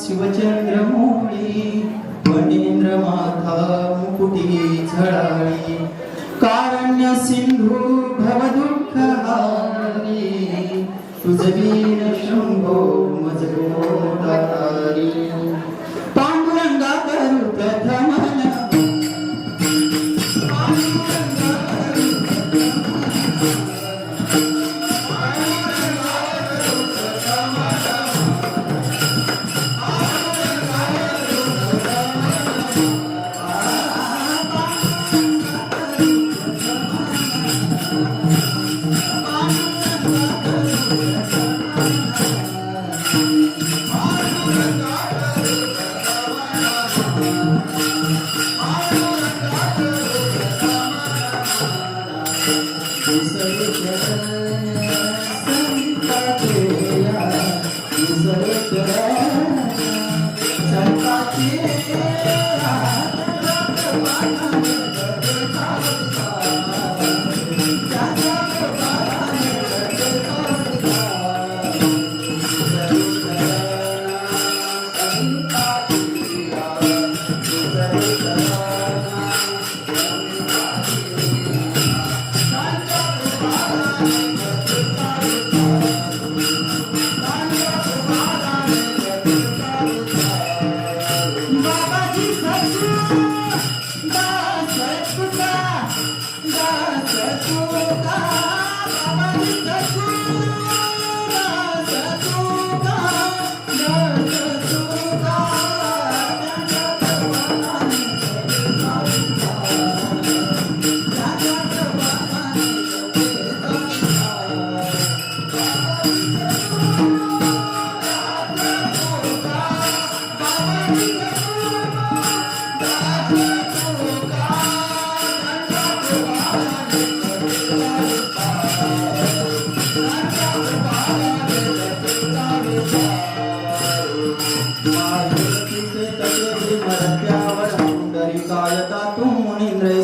शिवचंद्रमौळी वनेंद्र माथा मुकुटी झळाळी कारण्य सिंधू भवदुःख हारी तुझवीन शंभो मजगो तारी पांडुरंगा करू प्रथमन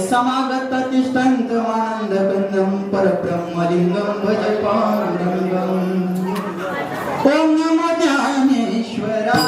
समागत तिष्ठन्त आनंद कंद परब्रह्मलिंगं भज पांडुरंगं ओम नमो ज्ञानेश्वरा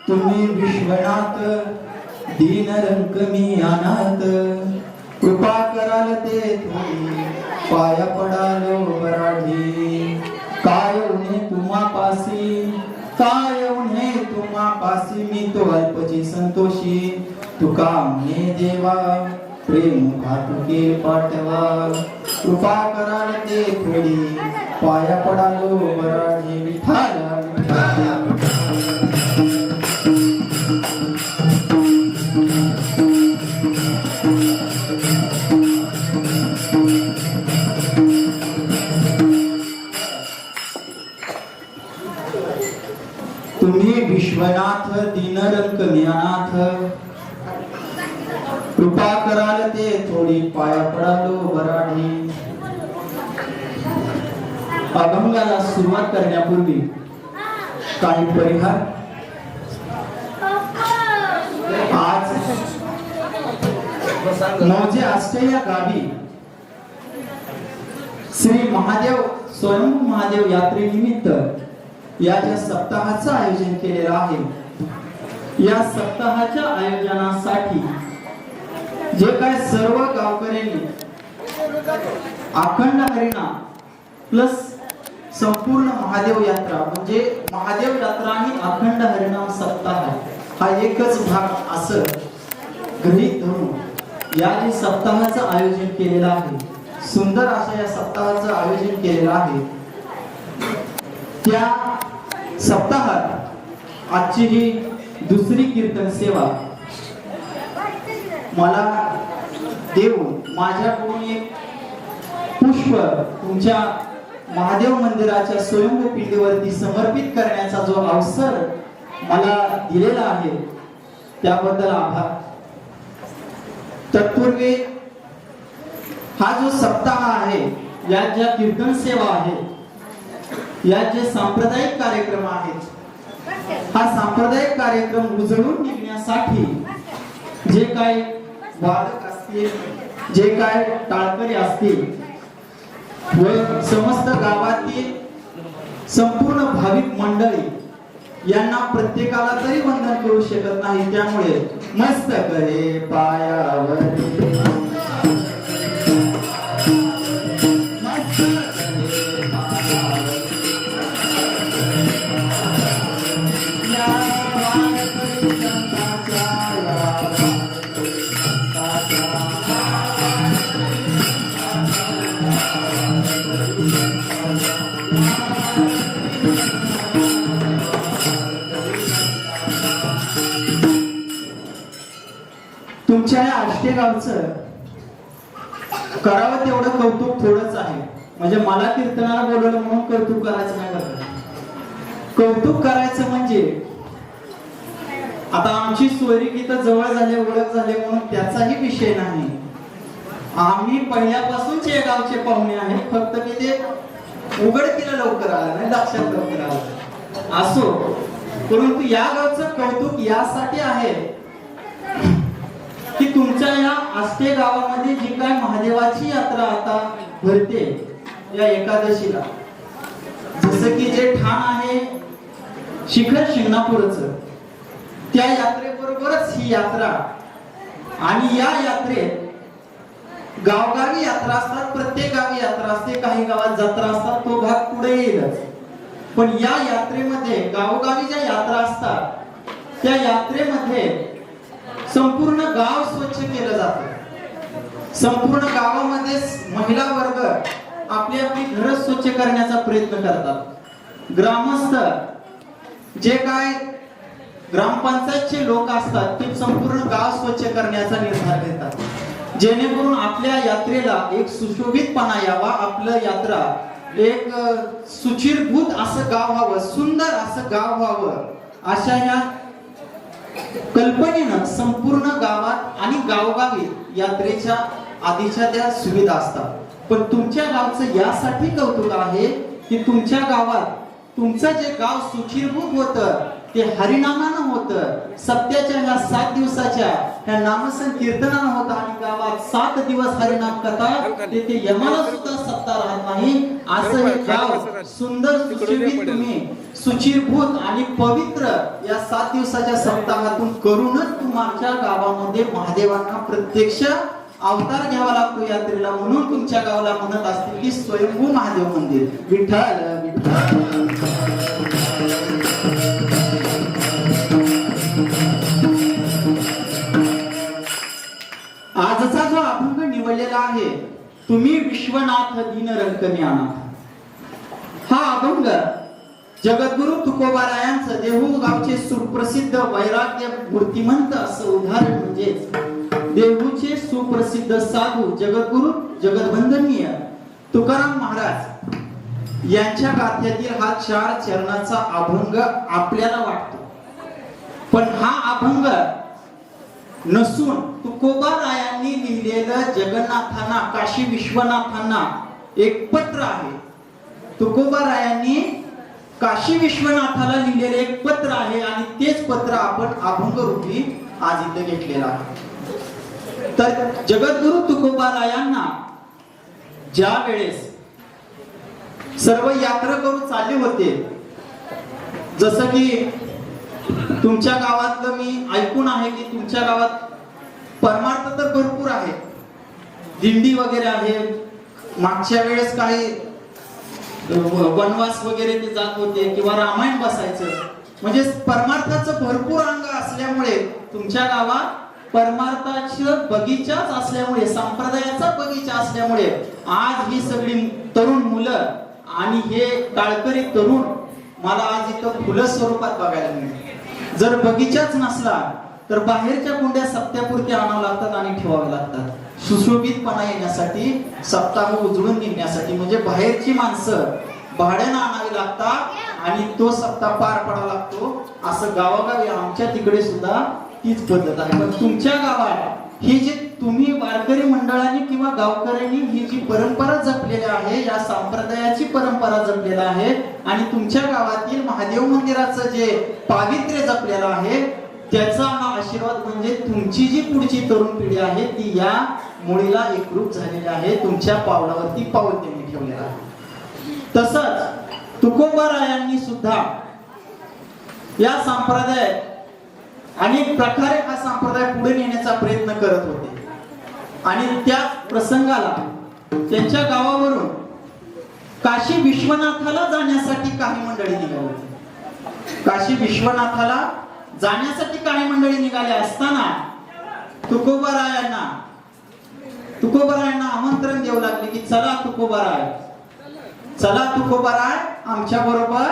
तुम्ही विश्वनाथ दीन रंक मी अनाथ कृपा कराल ते थोडी पाया पडालो वराढी काय उन्हे तुम्हा पासी मी तो अल्पची संतोषी तुका म्हणे देवा प्रेम भातुके पाठवा कृपा कराल ते थोडी पाया पडालो वराढी विठाला तुम्ही विश्वनाथ दीनरंक ज्ञानाथ कृपा कराल ते थोडी पाया पडालो वराढी अभंगाला सुरुवात करण्यापूर्वी काही परिहार आज मौजे आष्टया गावी श्री महादेव स्वयंभू महादेव यात्रेनिमित्त या ज्या सप्ताहाचं आयोजन केलेलं आहे या सप्ताहाच्या आयोजनासाठी जे काय सर्व गावकऱ्यांनी अखंड हरिनाम प्लस संपूर्ण महादेव यात्रा म्हणजे महादेव यात्रा आणि अखंड हरिनाम सप्ताह हा एकच भाग असं गृहीत धरून या जे सप्ताहाचं आयोजन केलेलं आहे सुंदर अशा या सप्ताहाचं आयोजन केलेलं आहे त्या सप्ताहात आजची ही दुसरी कीर्तन सेवा मला देऊन माझ्याकडून एक पुष्प तुमच्या महादेव मंदिराच्या स्वयंभू पिंडीवरती समर्पित करण्याचा जो अवसर मला दिलेला आहे त्याबद्दल आभार. तत्पूर्वी हा जो सप्ताह आहे या ज्या कीर्तन सेवा आहे या जे सांप्रदायिक कार्यक्रम आहेत हा सांप्रदायिक कार्यक्रम उजळून निघण्यासाठी जे काय वादक असतील जे काय टाळकरी असतील व समस्त गावातील संपूर्ण भाविक मंडळी यांना प्रत्येकाला तरी वंदन करू शकत नाही त्यामुळे मस्त करे पायावर आष्टेगावचं करावं तेवढं कौतुक थोडंच आहे. म्हणजे मला कीर्तनाला बोलवलं म्हणून कौतुक करायचं नाही बरं. कौतुक करायचं म्हणजे आता आमची सोयरीक इथं जवळ झाले, ओळख झाले म्हणून त्याचाही विषय नाही. आम्ही पहिल्यापासूनच या गावचे पाहुणे आहेत, फक्त की ते उघडकीला लवकर आलं नाही, लक्षात लवकर आलं असो. परंतु या गावचं कौतुक यासाठी आहे की तुमच्या या आष्टे गावामध्ये जी काय महादेवाची यात्रा आता भरते या एकादशीला, जसं की जे ठाण आहे शिखर शिंगणापूरचं, त्या यात्रेबरोबरच ही यात्रा आणि या यात्रेत गावगावी यात्रा असतात, प्रत्येक गावी यात्रा असते, काही गावात जत्रा असतात, तो भाग पुढे येईलच. पण या यात्रेमध्ये गावोगावी ज्या यात्रा असतात त्या यात्रेमध्ये संपूर्ण गाव स्वच्छ केलं जातं. संपूर्ण गावामध्ये महिला वर्ग आपली आपली घरं स्वच्छ करण्याचा प्रयत्न करतात. ग्रामस्थ जे काय ग्रामपंचायतचे लोक असतात ते संपूर्ण गाव स्वच्छ करण्याचा निर्धार घेतात, जेणेकरून आपल्या यात्रेला एक सुशोभितपणा यावा, आपलं यात्रा एक सुचिरभूत असं गाव व्हावं, सुंदर असं गाव व्हावं, अशा या कल्पनेनं संपूर्ण गावात आणि गावोगावी यात्रेच्या आधीच्या त्या सुविधा असतात. पण तुमच्या गावचं यासाठी कौतुक आहे की तुमच्या गावात तुमचं जे गाव सुचिरभूत होतं ते हरिनामानं होतं. सप्त्याच्या ह्या 7 दिवसाच्या ह्या नामसंकीर्तनानं होतं आणि गावात 7 दिवस हरिनाम कथा, ते यमाला सुद्धा सत्ता राहत नाही. असं हे गाव सुंदर सुशोभित तुम्ही सुचिरभूत आणि पवित्र या 7 दिवसाच्या सप्ताहातून करूनच तुमच्या गावामध्ये महादेवांना प्रत्यक्ष अवतार घ्यावा लागतो यात्रेला. म्हणून तुमच्या गावाला म्हणत असतील की स्वयंभू महादेव मंदिर. विठ्ठल विठ्ठल. आजचा जो अभंग निवडलेला आहे, तुम्ही विश्वनाथ दीन रंकमी अनाथ, हा अभंग जगद्गुरु तुकोबारायांचं देहू गावचे सुप्रसिद्ध वैराग्य मूर्तिमंत असं उदाहरण म्हणजेच देहूचे सुप्रसिद्ध साधू जगद्गुरु जगदवंदनीय तुकाराम महाराज यांच्या गाथ्यातील हा 4 चरणाचा अभंग आपल्याला वाटतो. पण हा अभंग नसून तुकोबारायांनी लिहिलेलं जगन्नाथांना, काशी विश्वनाथांना एक पत्र आहे. तुकोबारायांनी काशी विश्वनाथाला लिहिलेले एक पत्र आहे आणि तेच पत्र आपण अभंग रूपी आज इथे घेतलेलं आहे. तर जगद्गुरु तुकोबारायांना ज्या वेळेस सर्व यात्रेकरू चालले होते, जसं की तुमच्या गावातलं मी ऐकून आहे की तुमच्या गावात परमार्थ तर भरपूर आहे, दिंडी वगैरे आहे. मागच्या वेळेस काही वनवास वगैरे ते जात होते किंवा रामायण बसायचं, म्हणजे परमार्थाचं भरपूर अंग असल्यामुळे तुमच्या गावात परमार्थाचं बगीचाच असल्यामुळे, संप्रदायाचा बगीचा असल्यामुळे आज ही सगळी तरुण मुलं आणि हे टाळकरी तरुण मला आज इथं फुलं स्वरूपात बघायला मिळते. जर बगीचाच नसला तर बाहेरच्या कुंड्या सप्त्यापुरती आणावं लागतात आणि ठेवावे लागतात, सुशोभितपणा येण्यासाठी, सप्ताह उजळून निघण्यासाठी. म्हणजे बाहेरची माणसं भाड्यानं आणावी लागतात आणि तो सप्ताह पार पडावा लागतो. असं गावागावी आमच्या तिकडे सुद्धा तीच पद्धत आहे. पण तुमच्या गावात ही जी तुम्ही वारकरी मंडळांनी किंवा गावकऱ्यांनी ही जी परंपरा जपलेली आहे, या संप्रदायाची परंपरा जपलेला आहे आणि तुमच्या गावातील महादेव मंदिराचं जे पावित्र्य जपलेलं आहे, त्याचा हा आशीर्वाद म्हणजे तुमची जी पुढची तरुण पिढी आहे ती या मुळीला एकरूप झालेली आहे. तुमच्या पावलावरती पाऊल त्यांनी ठेवलेलं आहे. तसंच तुकोबारायांनी सुद्धा या संप्रदायात अनेक प्रकारे हा संप्रदाय पुढे नेण्याचा प्रयत्न करत होते आणि त्या प्रसंगाला त्यांच्या गावावरून काशी विश्वनाथाला जाण्यासाठी काही मंडळी निघाली होती. काशी विश्वनाथाला जाण्यासाठी काही मंडळी निघाले असताना तुकोबारायांना आमंत्रण देऊ लागले की चला तुकोबाराय आमच्या बरोबर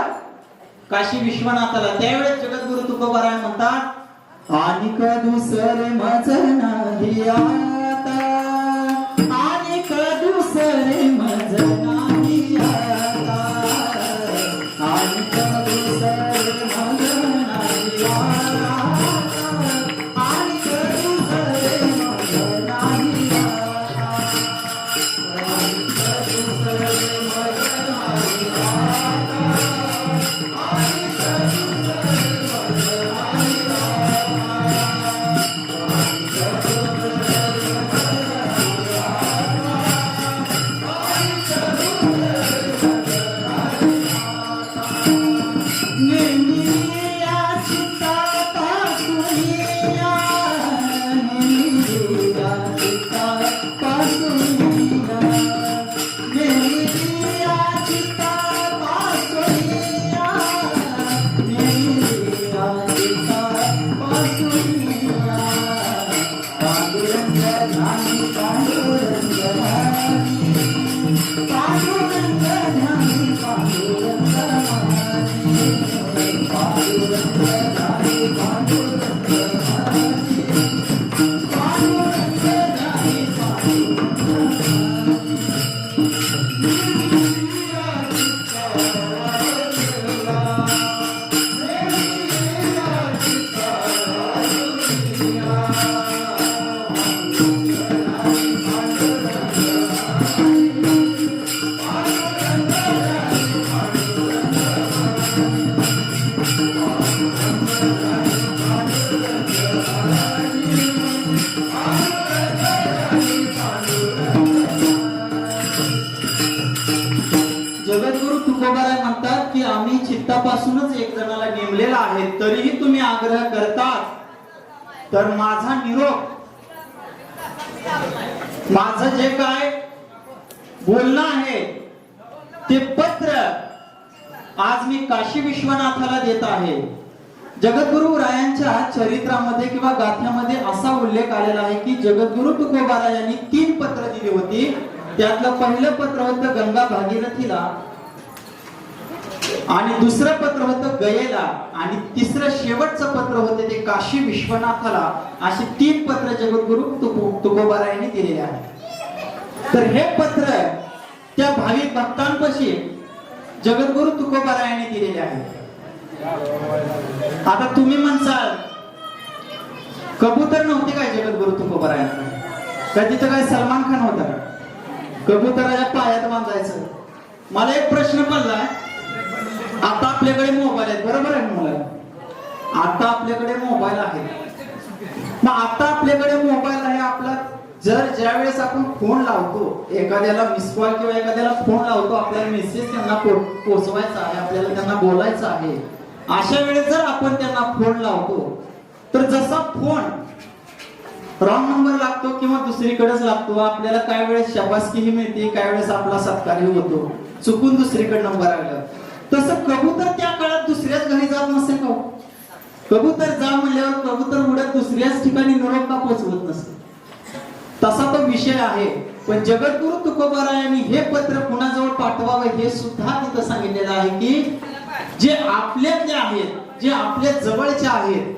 काशी विश्वनाथाला. त्यावेळेस जगद्गुरु तुकोबाराय म्हणतात आणिक दुसरे मज नाही आता, आणिक दुसरे मज नाही आता, आणिक दुसरे मज नाही आता, आणिक दुसरे मज नाही आता, आणिक दुसरे मज नाही आता, आणिक जगद्गुरु तुकोबाराय म्हणतात की आम्ही चित्तापासूनच एक जणाला नेमलेला आहे, तरीही तुम्ही आग्रह करतात तर माझा निरोप, माझं जे काय बोलणं आहे ते पत्र आज मी काशी विश्वनाथाला देत आहे. जगद्गुरु रायांच्या चरित्रामध्ये किंवा गाथ्यामध्ये असा उल्लेख आलेला आहे की जगद्गुरु तुकोबाराय यांनी 3 पत्र दिली होती. त्यातलं पहिलं पत्र होतं गंगा भागीरथीला, आणि दुसरं पत्र होतं गयेला, आणि तिसरं शेवटचं पत्र होतं ते काशी विश्वनाथाला. अशी 3 पत्र जगद्गुरु तुकोबारायांनी दिलेले आहे. तर हे पत्र त्या भाविक भक्तांपाशी जगद्गुरु तुकोबारायांनी दिलेले आहे. आता तुम्ही म्हणसाल कबूतर नव्हते काय जगद्गुरु तुकोबारायांकडे? का तिथं काय सलमान खान होता का कबुतराच्या पायात बांधायचं? मला एक प्रश्न पडलाय. आता आपल्याकडे मोबाईल आहेत, बरोबर आहे मुलं? आता आपल्याकडे मोबाईल आहे. मग आता आपल्याकडे मोबाईल आहे आपला, जर ज्यावेळेस आपण फोन लावतो एखाद्याला, मिस कॉल किंवा एखाद्याला फोन लावतो, आपल्याला मेसेज त्यांना पोहोचवायचा आहे, आपल्याला त्यांना बोलायचं आहे, अशा वेळेस जर आपण त्यांना फोन लावतो तर जसा फोन रॉंग नंबर लागतो किंवा दुसरीकडेच लागतो, आपल्याला काय वेळेस शाबासकीही मिळते, काय वेळेस आपला सत्कारही होतो, चुकून दुसरीकडे नंबर आला. तसं कबूतर त्या काळात दुसऱ्याच घरी जात नसेल का? कबूतर जा म्हणल्यावर कबूतर उडत दुसऱ्याच ठिकाणी निरोप का पोहोचवत नसेल? तसा तो विषय आहे. पण जगद्गुरु तुकोबारायांनी हे पत्र कुणाजवळ पाठवावं हे सुद्धा तिथं सांगितलेलं आहे की जे आपल्यातले आहेत, जे आपल्या जवळचे आहेत,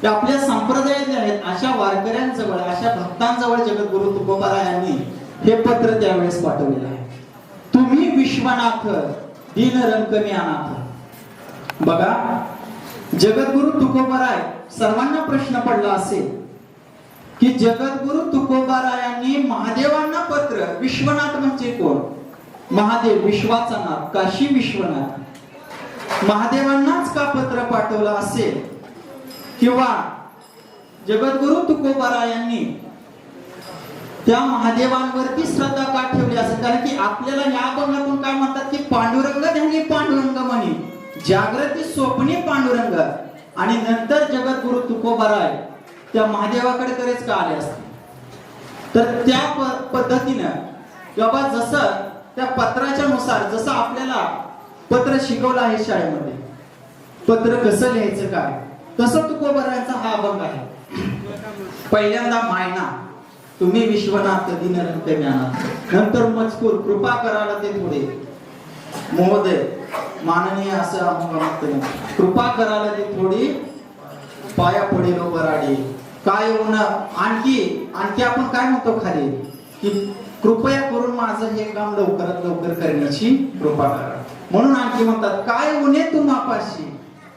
ते आपल्या संप्रदायातले आहेत, अशा वारकऱ्यांजवळ, अशा भक्तांजवळ जगद्गुरु तुकोबारायांनी हे पत्र त्यावेळेस पाठवलेलं आहे. तुम्ही विश्वनाथ दीन रंकमी अनाथ. बघा, जगद्गुरु तुकोबाराय, सर्वांना प्रश्न पडला असेल की जगद्गुरु तुकोबारायांनी महादेवांना पत्र, विश्वनाथ म्हणजे कोण? महादेव, विश्वाचा नाथ, काशी विश्वनाथ, महादेवांनाच का पत्र पाठवलं असेल? किंवा जगद्गुरु तुकोबारायांनी त्या महादेवांवरती श्रद्धा का ठेवली असेल? कारण की आपल्याला या अभंगातून काय म्हणतात की पांडुरंग ध्यानी पांडुरंग म्हणी, जागृती स्वप्नी पांडुरंग. आणि नंतर जगद्गुरु तुकोबाराय त्या महादेवाकडे करेच का आले असते? तर त्या पद्धतीनं किंवा जसं त्या पत्राच्या नुसार, जसं आपल्याला पत्र शिकवलं आहे शाळेमध्ये, पत्र कसं लिहायचं काय, तसं तुकोबारायांचा हा अभंग आहे. पहिल्यांदा मायना, तुम्ही विश्वनाथ दीन रंकमी अनाथ. नंतर मजकूर, कृपा करायला ते थोडे महोदय माननीय असं अभंग, कृपा करायला ते थोडी पाया पडेलो बराडे, काय होऊन आणखी आपण काय म्हणतो खाली की कृपया करून माझं हे काम लवकरात लवकर करण्याची कृपा करा. म्हणून आणखी म्हणतात काय उणे तू मापाशी,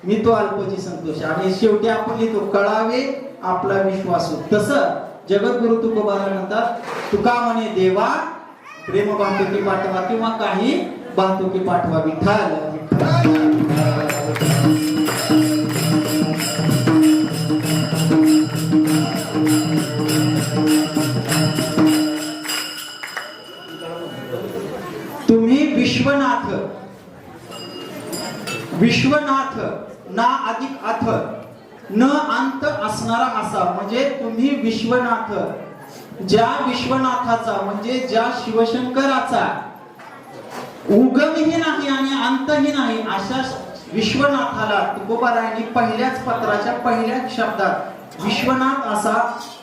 मी तो अल्पची संतोष. आणि शेवटी आपण लिहितो कळावे आपला विश्वास. तसं जगद्गुरु तुकोबाराय म्हणतात तुका म्हणे देवा प्रेम वाहतुकी पाठवा किंवा काही वाहतुकी पाठवा. विठ्ठल तुम्ही विश्वनाथ, विश्वनाथ ना अधिक अथ न अंत असणारा असा. म्हणजे तुम्ही विश्वनाथ, ज्या विश्वनाथाचा म्हणजे ज्या शिवशंकराचा उगमही नाही आणि अंतही नाही अशा विश्वनाथाला तुकोबारायांनी पहिल्याच पत्राच्या पहिल्याच शब्दात विश्वनाथ असा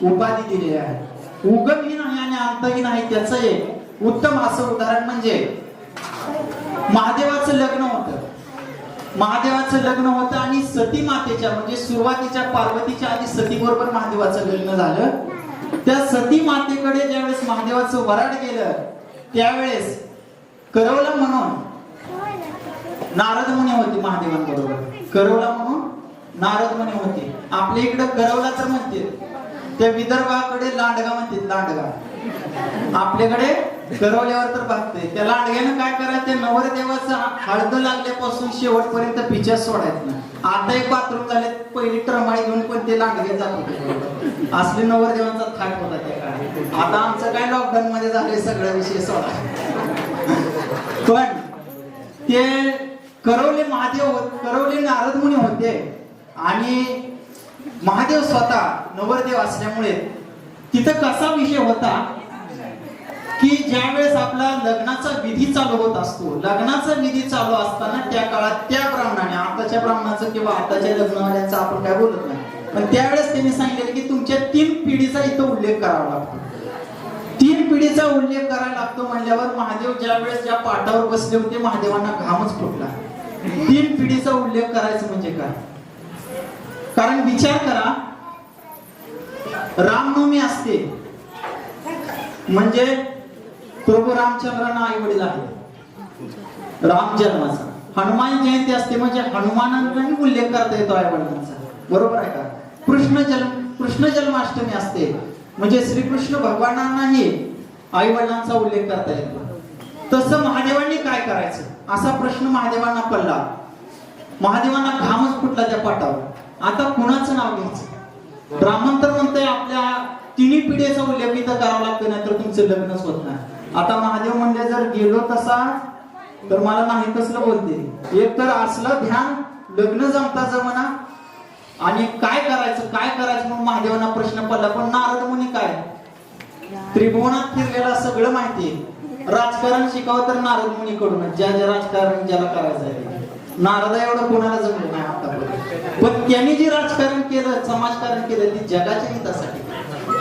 उपाधी दिलेली आहे. उगमही नाही आणि अंतही नाही त्याचं एक उत्तम असं उदाहरण म्हणजे महादेवाचं लग्न होतं. महादेवाचं लग्न होतं आणि सती मातेच्या म्हणजे सुरुवातीच्या पार्वतीच्या आधी सती बरोबर महादेवाचं लग्न झालं. त्या सती मातेकडे ज्यावेळेस महादेवाचं वराड गेलं त्यावेळेस करवला म्हणून नारद मुनी होते महादेवांबरोबर. करवला म्हणून नारद मुनी होते. आपल्या इकडे करवला तर म्हणते, त्या विदर्भाकडे लांडगा म्हणते. लांडगा आपल्याकडे करवल्यावर तर बघते. त्या लांडग्यानं काय करायचं, नवरदेवाचं हळद लागल्यापासून शेवटपर्यंत पिच्या सोडायचं नाही. आता एक बाथरूम झाले, पहिली टरमाळी घेऊन पण ते लांडगे जात होते. असले नवरदेवांचा थाट होता त्या काळात. आता आमचं काय लॉकडाऊन मध्ये झाले सगळं विषय सोडा. पण ते करवले महादेव, करवले नारद मुनी होते आणि महादेव स्वतः नवरदेव असल्यामुळे तिथं कसा विषय होता की ज्यावेळेस आपला लग्नाचा विधी चालू होत असतो, लग्नाचा विधी चालू असताना त्या काळात त्या ब्राह्मणाने, आताच्या ब्राह्मणाचं किंवा आताच्या लग्नवाल्यांचा आपण काय बोलत नाही, पण त्यावेळेस त्यांनी सांगितलं की तुमच्या 3 पिढीचा इथं उल्लेख करावा लागतो. 3 पिढीचा उल्लेख करायला लागतो म्हणल्यावर महादेव ज्यावेळेस ज्या पाटावर बसले होते महादेवांना घामच फुटला. 3 पिढीचा उल्लेख करायचं म्हणजे काय? कारण विचार करा, रामनवमी असते म्हणजे प्रभू रामचंद्रांना आई वडील आहेत राम जन्माचा. हनुमान जयंती असते म्हणजे हनुमानांनाही उल्लेख करता येतो आई वडिलांचा, बरोबर आहे का? कृष्ण जन्माष्टमी असते म्हणजे श्रीकृष्ण भगवानांनाही आई वडिलांचा उल्लेख करता येतो. तसं महादेवांनी काय करायचं असा प्रश्न महादेवांना पडला. महादेवांना घामच फुटला त्या पाटावर. आता कुणाचं नाव घ्यायचं? ब्राह्मण तर म्हणतोय आपल्या 3 पिढीचा उल्लेख इथं करावा लागतो, नाही तर तुमचं लग्नच होत नाही. आता महादेव म्हणले जर गेलो तसा तर मला नाही तसलं बोलते. एक तर असलं ध्यान लग्न जमता जमना आणि काय करायचं म्हणून महादेवांना प्रश्न पडला. पण नारद मुनी काय त्रिभुवनात फिरलेला सगळं माहितीये. राजकारण शिकावं तर नारद मुनी कडून, ज्या राजकारण ज्याला करायचं आहे. नारदा एवढं कोणाला जमलं नाही आतापर्यंत, पण त्यांनी जे राजकारण केलं, समाजकारण केलं ते जगाच्या हितासाठी.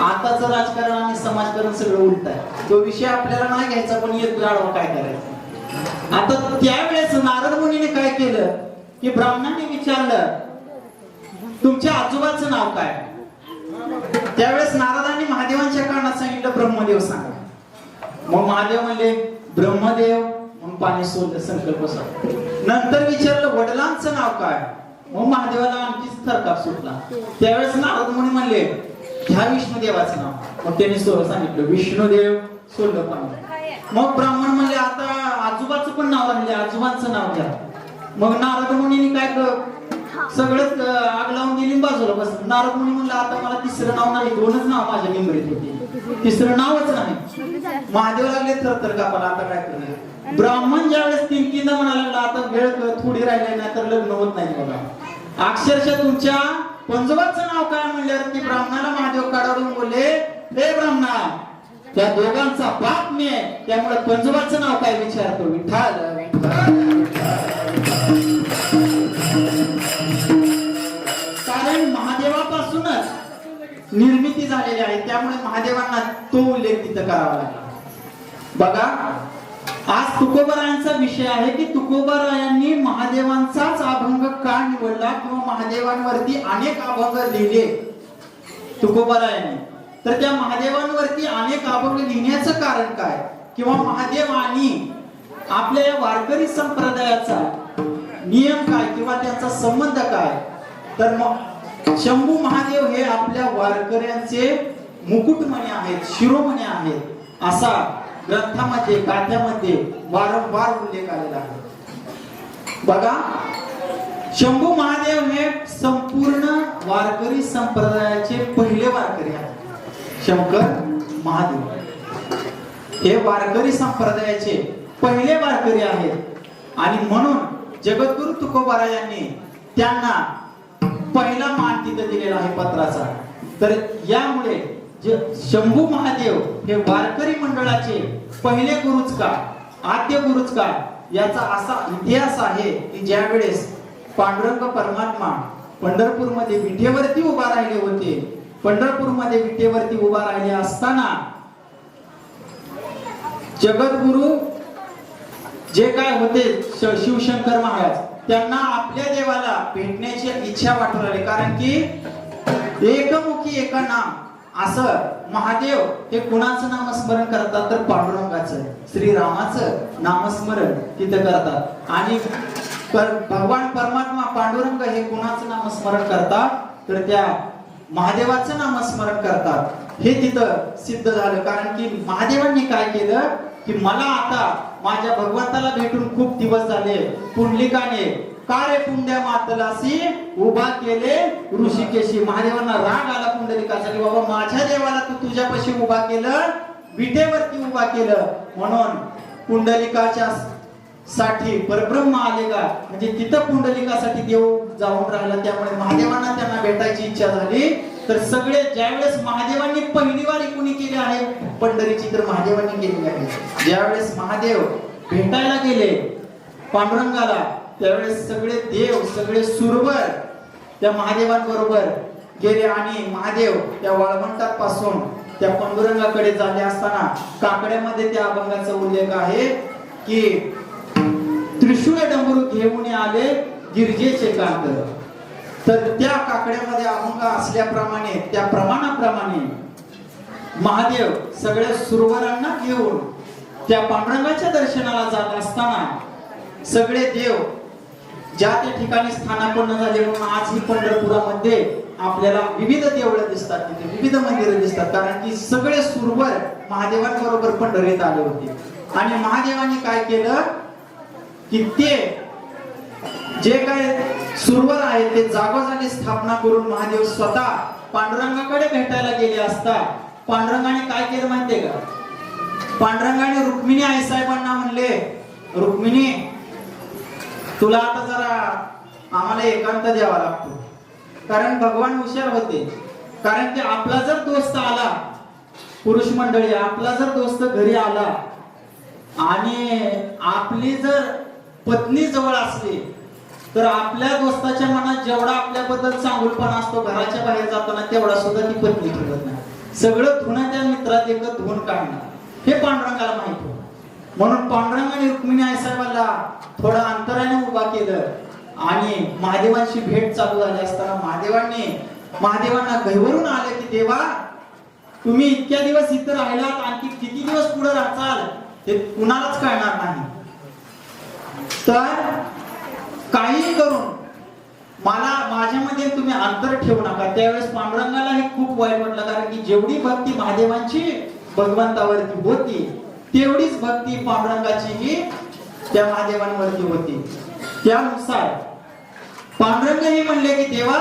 आताचं राजकारण आणि समाजकारण सगळं उलट आहे. तो विषय आपल्याला नाही घ्यायचा, पण येतो आडवा काय करायचं. आता त्यावेळेस नारद मुनीने काय केलं की ब्राह्मणांनी विचारलं तुमच्या आजोबाचं नाव काय? त्यावेळेस नारदांनी महादेवांच्या कानात सांगितलं ब्रह्मदेव सांगा. मग महादेव म्हणले ब्रह्मदेव, मग पाणी सोडलं संकल्प सोडला. नंतर विचारलं वडिलांचं नाव काय? मग महादेवाला आणखीच थरकाप सुटला. त्यावेळेस नारद मुनी म्हणले घ्या विष्णुदेवाचं नाव. मग त्यांनी सांगितलं विष्णुदेव, सोडलं पाणी. मग ब्राह्मण म्हणले आता आजोबाचं पण नाव आणले, आजोबांचं नाव घ्या. मग नारद मुनीने काय सगळंच आग लावून दिली बाजूला बस. नारद मुनी म्हणलं आता मला 3रं नाव नाही, 2च नाव माझ्या मेमरीत होती, 3रं नावच नाही. महादेव लागले थरथर कापाला. आता काय करणार? ब्राह्मण ज्यावेळेस 3दा म्हणाला आता वेळ थोडी राहिली नाही तर लग्न होत नाही. बघा अक्षरशः तुमच्या पंजोबाचं नाव काय म्हणल्यावर की ब्राह्मणाला महादेव काढून बोलले हे ब्राह्मणा त्या दोघांचा बाप मी आहे, त्यामुळे पंजोबाचं नाव काय विचारतो? विठ्ठल. कारण महादेवापासूनच निर्मिती झालेली आहे, त्यामुळे महादेवांना तो उल्लेख तिथं करावा लागला. बघा आज तुकोबारायांचा विषय आहे की तुकोबारायांनी महादेवांचाच अभंग का निवडला किंवा महादेवांवरती अनेक अभंग लिहिले तुकोबारायांनी, तर त्या महादेवांवरती अनेक अभंग लिहिण्याचं कारण काय किंवा महादेव आणि आपल्या या वारकरी संप्रदायाचा नियम काय किंवा त्यांचा संबंध काय, तर मग शंभू महादेव हे आपल्या वारकऱ्यांचे मुकुटमणी आहेत, शिरोमणी आहेत, असा ग्रंथामध्ये गाथ्यामध्ये वारंवार उल्लेख आलेला आहे। बघा, शंभू महादेव हे संपूर्ण वारकरी संप्रदायाचे पहिले वारकरी आहेत। शंकर महादेव हे वारकरी संप्रदायाचे पहिले वारकरी आहेत आणि म्हणून जगद्गुरु तुकोबारायांनी त्यांना पहिला मान तिथे दिलेला आहे पत्राचा। तर यामुळे शंभू महादेव हे वारकरी मंडळाचे पहिले गुरुच का, आद्य गुरुच का, याचा असा इतिहास आहे की ज्या वेळेस पांडुरंग परमात्मा पंढरपूरमध्ये विठेवरती उभा राहिले होते, पंढरपूरमध्ये विठेवरती उभा राहिले असताना जगद्गुरु जे काय होते शिवशंकर महाराज, त्यांना आपल्या देवाला भेटण्याची इच्छा वाटू लागली, कारण की एकमुखी एका नाम असं महादेव हे कुणाचं नामस्मरण करतात, तर पांडुरंगाचं, श्रीरामाचं नामस्मरण तिथे करतात आणि भगवान परमात्मा पांडुरंग हे कुणाचं नामस्मरण करतात, तर त्या महादेवाचं नामस्मरण करतात। हे तिथं सिद्ध झालं, कारण की महादेवांनी काय केलं की मला आता माझ्या भगवंताला भेटून खूप दिवस झाले, पुंडलिकाने का रे पुंड्या मातलासी उभा केले ऋषिकेशी, महादेवांना राग आला पुंडलिकाचा की बाबा माझ्या देवाला तू तुझ्यापाशी उभा केलं, विटेवरती उभा केलं, म्हणून पुंडलिकाच्या साठी परब्रह्म आले का, म्हणजे तिथं पुंडलिकासाठी देव जाऊन राहिला, त्यामुळे महादेवांना त्यांना भेटायची इच्छा झाली। तर सगळे ज्यावेळेस महादेवांनी पहिली वारी कुणी केली आहे पंढरीची, तर महादेवांनी केलेली आहे। ज्यावेळेस महादेव भेटायला गेले पांडुरंगाला, त्यावेळेस सगळे देव, सगळे सुरवर त्या महादेवांबरोबर गेले आणि महादेव त्या वाळवंटापासून त्या पांडुरंगाकडे झाले असताना काकड्यामध्ये त्या अभंगाचा उल्लेख आहे की त्रिशूळ डमरू घेऊन आले गिरजेचे कांत, तर त्या काकड्यामध्ये अभंग असल्याप्रमाणे त्या प्रमाणाप्रमाणे महादेव सगळ्या सुरवरांना घेऊन त्या पांडुरंगाच्या दर्शनाला जात असताना सगळे देव ज्या त्या ठिकाणी स्थानापन्न झाले, म्हणून आजही पंढरपुरामध्ये आपल्याला विविध देवळं दिसतात, तिथे विविध मंदिरं दिसतात, कारण की सगळे सुरवर महादेवांबरोबर पंढरीत आले होते। आणि महादेवांनी काय केलं की ते जे काय सुरवर आहेत ते जागोजागी स्थापना करून महादेव स्वतः पांडुरंगाकडे भेटायला गेले असता पांडुरंगाने काय केलं माहितीये का, पांडुरंगाने रुक्मिणी आई साहेबांना म्हणले, रुक्मिणी तुला आता जरा आम्हाला एकांत द्यावा लागतो, कारण भगवान हुशार होते, कारण की आपला जर दोस्त आला, पुरुष मंडळी आपला जर दोस्त घरी आला आणि आपली जर पत्नी जवळ असली, तर आपल्या दोस्ताच्या मनात जेवढा आपल्याबद्दल चांगुलपणा असतो घराच्या बाहेर जाताना तेवढा सुद्धा ती पत्नी ठेवत नाही, सगळं धुणं त्या मित्रात एकच धुवून काढणार, हे पांडुरंगाला माहित होतं। म्हणून पांडुरंगाने रुक्मिणी आई साहेबाला थोडं अंतराने उभा केलं आणि महादेवांची भेट चालू झाली असताना महादेवांना घैवरून आले की देवा तुम्ही इतक्या दिवस इथं राहिलात, आणखी किती दिवस पुढे राहताल हे कुणालाच कळणार नाही, तर काही करून मला माझ्यामध्ये तुम्ही अंतर ठेवू नका। त्यावेळेस पांडुरंगाला हे खूप वाईट वाटलं, कारण की जेवढी भक्ती महादेवांची भगवंतावरती होती तेवढीच भक्ती पांडुरंगाची ही त्या महादेवांवरती होती। त्यानुसार पांडुरंगही म्हणले की देवा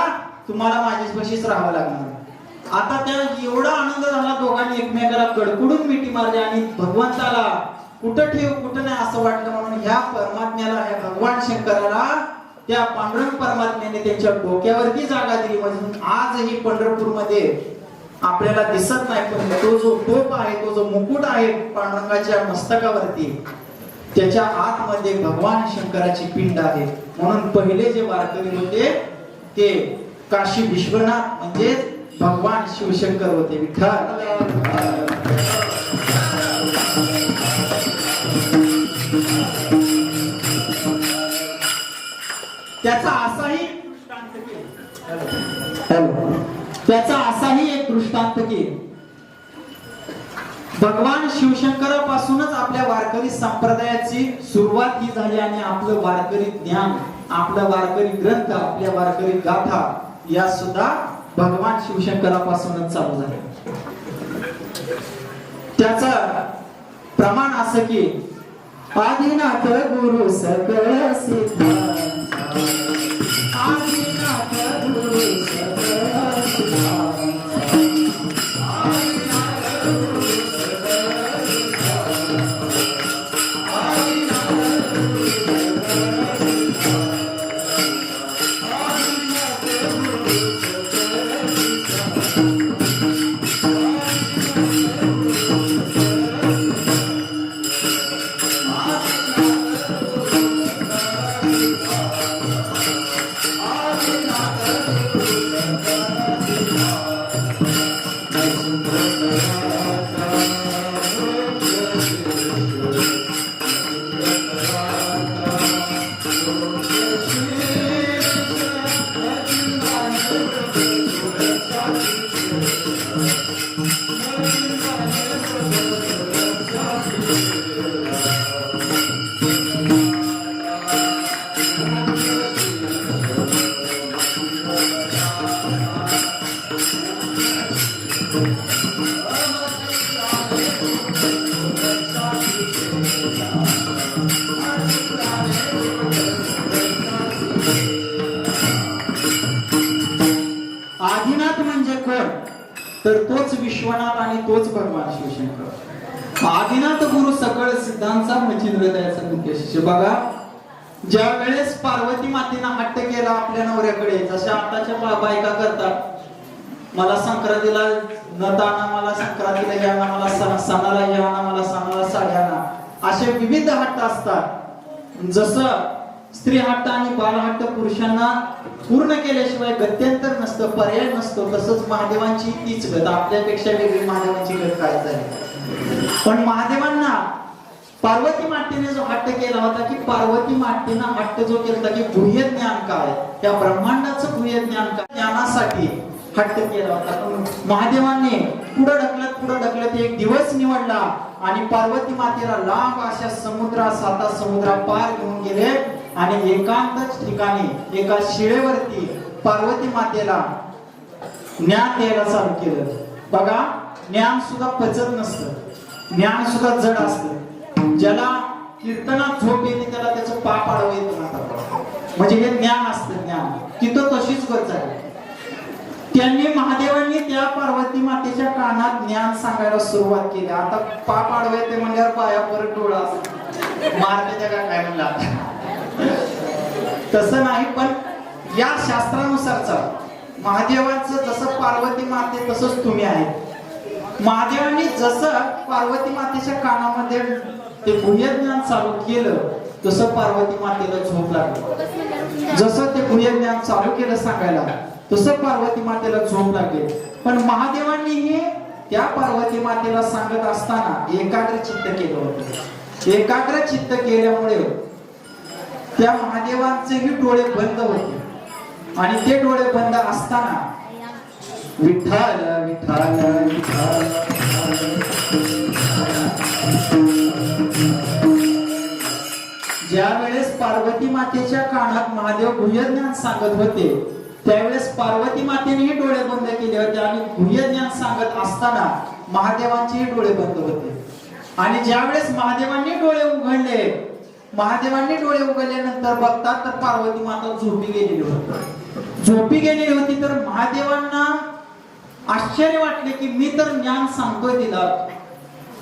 तुम्हाला माझ्यापाशीच राहावं लागणार। आता त्या एवढा आनंद झाला, दोघांनी एकमेकाला कडकडून मिठी मारली आणि भगवंताला कुठं ठेव कुठं नाही असं वाटलं, म्हणून ह्या परमात्म्याला, ह्या भगवान शंकराला त्या पांडुरंग परमात्म्याने त्यांच्या डोक्यावरती जागा दिली, म्हणून आजही पंढरपूरमध्ये आपल्याला दिसत नाही, पण तो जो टोप आहे, तो जो मुकुट आहे पांडुरंगाच्या मस्तकावरती, त्याच्या आतमध्ये भगवान शंकराची पिंड आहे। म्हणून पहिले जे वारकरी होते ते काशी विश्वनाथ म्हणजे भगवान शिवशंकर होते। विठ्ठल त्याचा असाही दृष्टांत त्याचा असाही एक दृष्टांत की भगवान शिवशंकरापासूनच आपल्या वारकरी संप्रदायाची सुरुवात ही झाली आणि आपलं वारकरी ज्ञान, आपला वारकरी ग्रंथ, आपल्या वारकरी गाथा या सुद्धा भगवान शिवशंकरापासूनच चालू झाले. त्याचा प्रमाण असं की आदिनाथ गुरु सकळ सिद्धांत, आदिनाथ गुरु सकळ सिद्धांत, आदिनाथ गुरु सकळ सिद्धांत, आदिनाथ गुरु सकळ सिद्धांत, आदिनाथ गुरु सकळ आदिनाथ म्हणजे कोण तर तोच विश्वनाथ आणि तोच भगवान शिवशंकर. आदिनाथ गुरु सकळ सिद्धांचा मच्छिंद्रदयाचा मुख्य शिष्य. बघा, ज्या वेळेस पार्वती मातेनं हट्ट केला आपल्या नवऱ्याकडे, जशा आताच्या बायका करतात, मला संक्रांतीला नथ आणा, मला संक्रांतीला हे आणा, मला सणाला हे आणा, मला सणाला साडी आणा, असे विविध हट्ट असतात. जसं स्त्री हट्ट आणि बाल हट्ट पुरुषांना पूर्ण केल्याशिवाय गत्यंतर नसतं, पर्याय नसतो, तसंच महादेवांची तीच गत, आपल्यापेक्षा वेगळी महादेवांची गत काय झाली. पण महादेवांना पार्वती मातेने जो हट्ट केला होता की पार्वती मातेनं हट्ट जो केला होता की गुह्य ज्ञान काय, त्या ब्रह्मांडाचं गुह्य ज्ञान काय, ज्ञानासाठी हट्ट केला होता. पण महादेवांनी पुढे ढकलत एक दिवस निवडला आणि पार्वती मातेला लांब अशा साता समुद्रा पार घेऊन गेले आणि एकांतच ठिकाणी एका शिळेवरती पार्वती मातेला ज्ञान द्यायला चालू केलं. बघा, ज्ञान सुद्धा पचत नसतं, ज्ञान सुद्धा जड असतं. ज्याला कीर्तनात झोप येते त्याला त्याचं पाप आडवं येतं, म्हणजे हे ज्ञान असतं. ज्ञान तिथं तशीच गरज आहे. त्यांनी महादेवांनी त्या पार्वती मातेच्या कानात ज्ञान सांगायला सुरुवात केली. आता पाप आडवं येते म्हणल्यावर पाया परत डोळा मारते का काय म्हणला, तसं नाही. पण या शास्त्रानुसारचा महादेवांचं जसं पार्वती माते तसंच तुम्ही आहे. महादेवांनी जसं पार्वती मातेच्या कानामध्ये ते गुह्य ज्ञान चालू केलं तसं पार्वती मातेला झोप लागली. जसं ते गुह्य ज्ञान चालू केलं सांगायला तसं पार्वती मातेला झोप लागली. पण महादेवांनी हे त्या पार्वती मातेला सांगत असताना एकाग्र चित्त केलं होतं. एकाग्र चित्त केल्यामुळे त्या महादेवांचेही डोळे बंद होते आणि ते डोळे बंद असताना विठ्ठल विठ्ठल विठ्ठल ज्या वेळेस पार्वती मातेच्या कानात महादेव गुह्य ज्ञान सांगत होते त्यावेळेस पार्वती मातेनेही डोळे बंद केले होते आणि गुह्य ज्ञान सांगत असताना महादेवांचेही डोळे बंद होते. आणि ज्या वेळेस महादेवांनी डोळे उघडल्यानंतर बघतात तर पार्वती माता झोपी गेलेली होती. तर महादेवांना आश्चर्य वाटले की मी तर ज्ञान सांगतोय तिला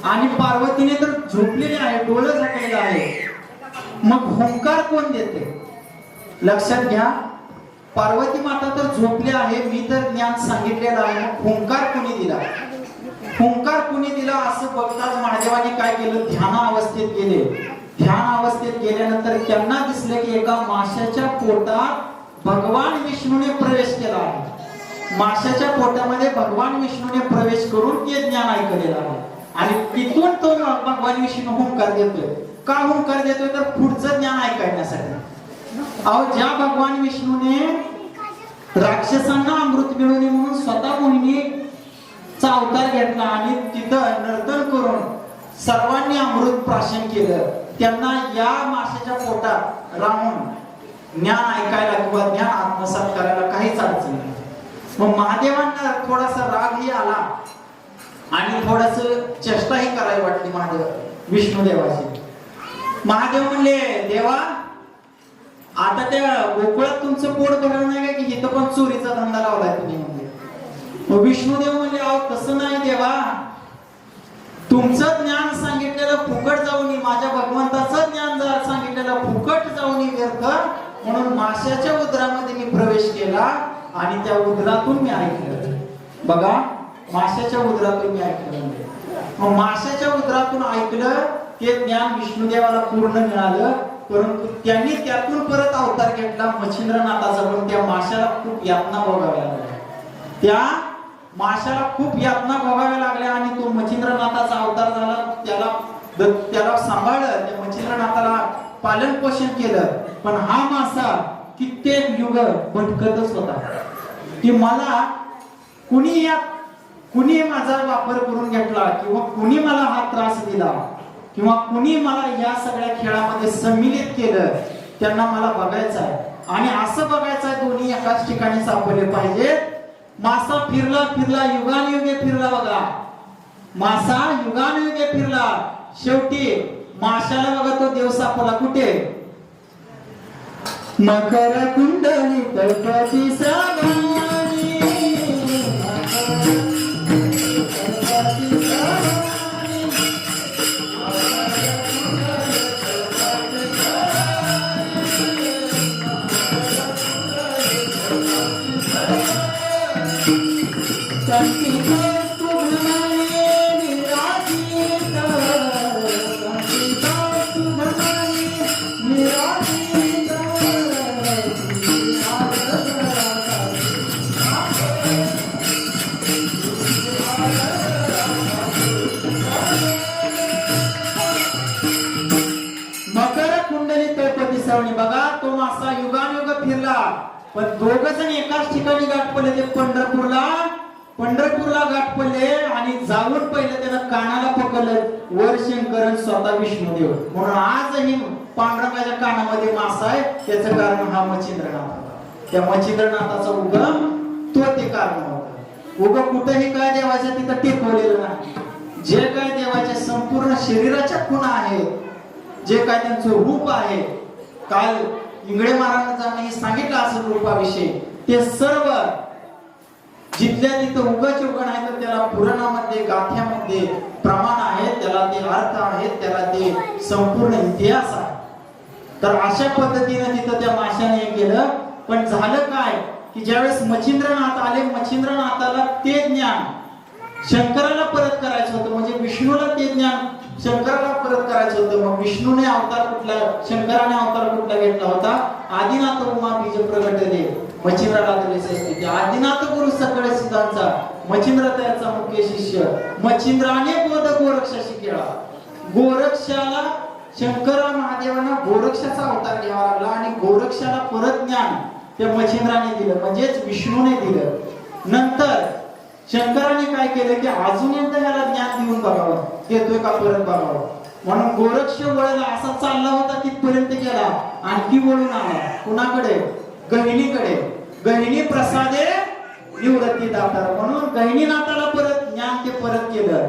आणि पार्वतीने तर झोपलेली आहे, डोळे झाकलेले आहे, मग हुंकार कोण देते. लक्षात घ्या, पार्वती माता तर झोपली आहे, मी तर ज्ञान सांगितलेलं आहे, मग हुंकार कोणी दिला असं बघताच महादेवाने काय केलं, ध्यान अवस्थेत गेले. ध्यान अवस्थेत गेल्यानंतर त्यांना दिसले की एका माशाच्या पोटात भगवान विष्णूने प्रवेश केला आहे. माशाच्या पोटामध्ये भगवान विष्णूने प्रवेश करून ते ज्ञान ऐकलेलं आहे आणि तिथून तो भगवान विष्णू हुंकार देतोय. का हुंकार देतोय तर पुढचं ज्ञान ऐकण्यासाठी. अहो ज्या भगवान विष्णूने राक्षसांना अमृत मिळू नये म्हणून स्वतः मोहिनीचा अवतार घेतला आणि तिथं नर्तन करून सर्वांनी अमृत प्राशन केलं, त्यांना या माशाच्या पोटात राहून ज्ञान ऐकायला किंवा ज्ञान आत्मसात करायला काहीच अडचण नाही. मग महादेवांना थोडासा रागही आला आणि थोडस चेष्टाही करायला वाटली महादेव विष्णुदेवाची. महादेव म्हणले, देवा आता त्या गोकुळात तुमचं पोट भरलं नाही का की इथं पण चोरीचा धंदा लावलाय तुम्ही म्हणजे. मग विष्णुदेव म्हणले, अहो तसं नाही देवा, तुमचं ज्ञान सांगितलेलं फुकट जाऊ नये, माझ्या भगवंताचं ज्ञान सांगितलेलं फुकट जाऊ नये व्यर्थ, म्हणून माशाच्या उदरामध्ये मी प्रवेश केला आणि त्या उदरातून मी ऐकलं. बघा, माशाच्या उदरातून मी ऐकलं. मग माशाच्या उदरातून ऐकलं ते ज्ञान विष्णुदेवाला पूर्ण मिळालं, परंतु त्यांनी त्यातून परत अवतार घेतला मच्छिंद्रनाथाचा. पण त्या माशाला खूप यातना भोगाव्या लागल्या, त्या माशाला खूप यातना भोगाव्या लागल्या आणि तो मच्छिंद्रनाथाचा अवतार झाला. त्याला सांभाळलं, त्या मच्छिंद्रनाथाला पालन पोषण केलं. पण हा मासा कित्येक युग भटकतच होता की मला कुणी माझा वापर करून घेतला किंवा कुणी मला हा त्रास दिला किंवा कुणी मला या सगळ्या खेळामध्ये सम्मिलित केलं, त्यांना मला बघायचं आहे. आणि असं बघायचं आहे दोन्ही एकाच ठिकाणी सापडले पाहिजे. मासा फिरला फिरला युगानुयुगे फिरला. बघा, मासा युगानुयुगे फिरला, शेवटी माशाला बघा तो देव सापडला कुठे? मकर कुंडली तळपती सावनी, बघा तो मासा युगानुयुग फिरला. पण दोघ जण एकाच ठिकाणी गाठ पडले, ते पंढरपूरला गाठ पडले आणि जाऊन पहिलं त्यानं कानाला पकडलं वर शंकरन स्वतः विष्णुदेव. म्हणून आजही पांडुरंगाच्या कानामध्ये मासा आहे, त्याचं कारण हा मच्छिंद्रनाथ होता. त्या मच्छिंद्रनाथाचा उगम तो ते कारण होतं. उगम कुठेही काय देवाच्या तिथं टिकवलेलं नाही. जे काय देवाच्या संपूर्ण शरीराच्या खुणा आहेत, जे काय त्यांचं रूप आहे, काल इंगळे महाराजांनी सांगितलं असं रूपाविषयी, ते सर्व जिथल्या तिथं उगाच उगण आहे तर त्याला पुराणामध्ये गाथ्यामध्ये प्रमाण आहे, त्याला ते अर्थ आहेत, त्याला ते संपूर्ण इतिहास आहे. तर अशा पद्धतीने तिथं त्या माशाने केलं. पण झालं काय की ज्यावेळेस मच्छिंद्रनाथ आले, मच्छिंद्रनाथाला ते ज्ञान शंकराला परत करायचं होतं, म्हणजे विष्णूला ते ज्ञान शंकराला परत करायचं होतं. मग विष्णूने अवतार कुठला, शंकराने अवतार कुठला घेतला होता? आदिनाथ उमा बीज प्रगटले मच्छिंद्रनाथाला स्थिती. आदिनाथ गुरु सकळ सिद्धांचा मच्छिंद्र त्याचा मुख्य शिष्य. मच्छिंद्राने बोध गोरक्षाशी केला. गोरक्षाला शंकर महादेवांना गोरक्षाचा अवतार घ्यावा लागला आणि गोरक्षाला परत ज्ञान त्या मच्छिंद्राने दिलं, म्हणजेच विष्णूने दिलं. नंतर शंकराने काय केलं की अजून एकदा याला ज्ञान देऊन बघावं, येतोय का परत बघावं. म्हणून गोरक्ष वळला, असा चालला होता तिथपर्यंत गेला, आणखी वळून आला कुणाकडे? गहिनीकडे. गहिनी प्रसादे निवृत्ती दातार. म्हणून गहिनीनाथाला परत ज्ञान ते परत केलं.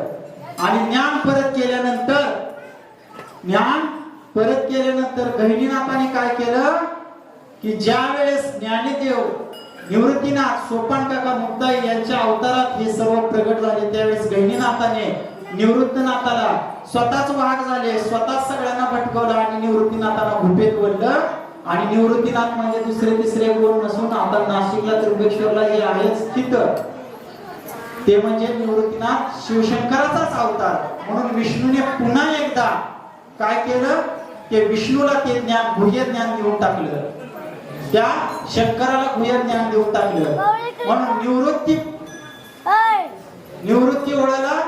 आणि ज्ञान परत केल्यानंतर गहिनीनाथाने काय केलं की ज्या वेळेस ज्ञानेदेव निवृत्तीनाथ सोपान काका मुक्ताई यांच्या अवतारात हे सर्व प्रगट झाले, त्यावेळेस गहिनीनाथाने निवृत्तीनाथाला स्वतःच वाहक झाले, स्वतःच सगळ्यांना भटकवलं आणि निवृत्तीनाथाला गुफेत वळलं. आणि निवृत्तीनाथ म्हणजे दुसरे तिसरे कोण नसून आता नाशिकला त्र्यंबकेश्वरला हे आहेच तिथं, ते म्हणजे निवृत्तीनाथ शिवशंकराचाच अवतार. म्हणून विष्णूने पुन्हा एकदा काय केलं ते विष्णूला ते ज्ञान, गुह्य ज्ञान देऊन टाकलं, त्या शंकराला गुह्य ज्ञान देऊन टाकलं. म्हणून निवृत्ती ओळला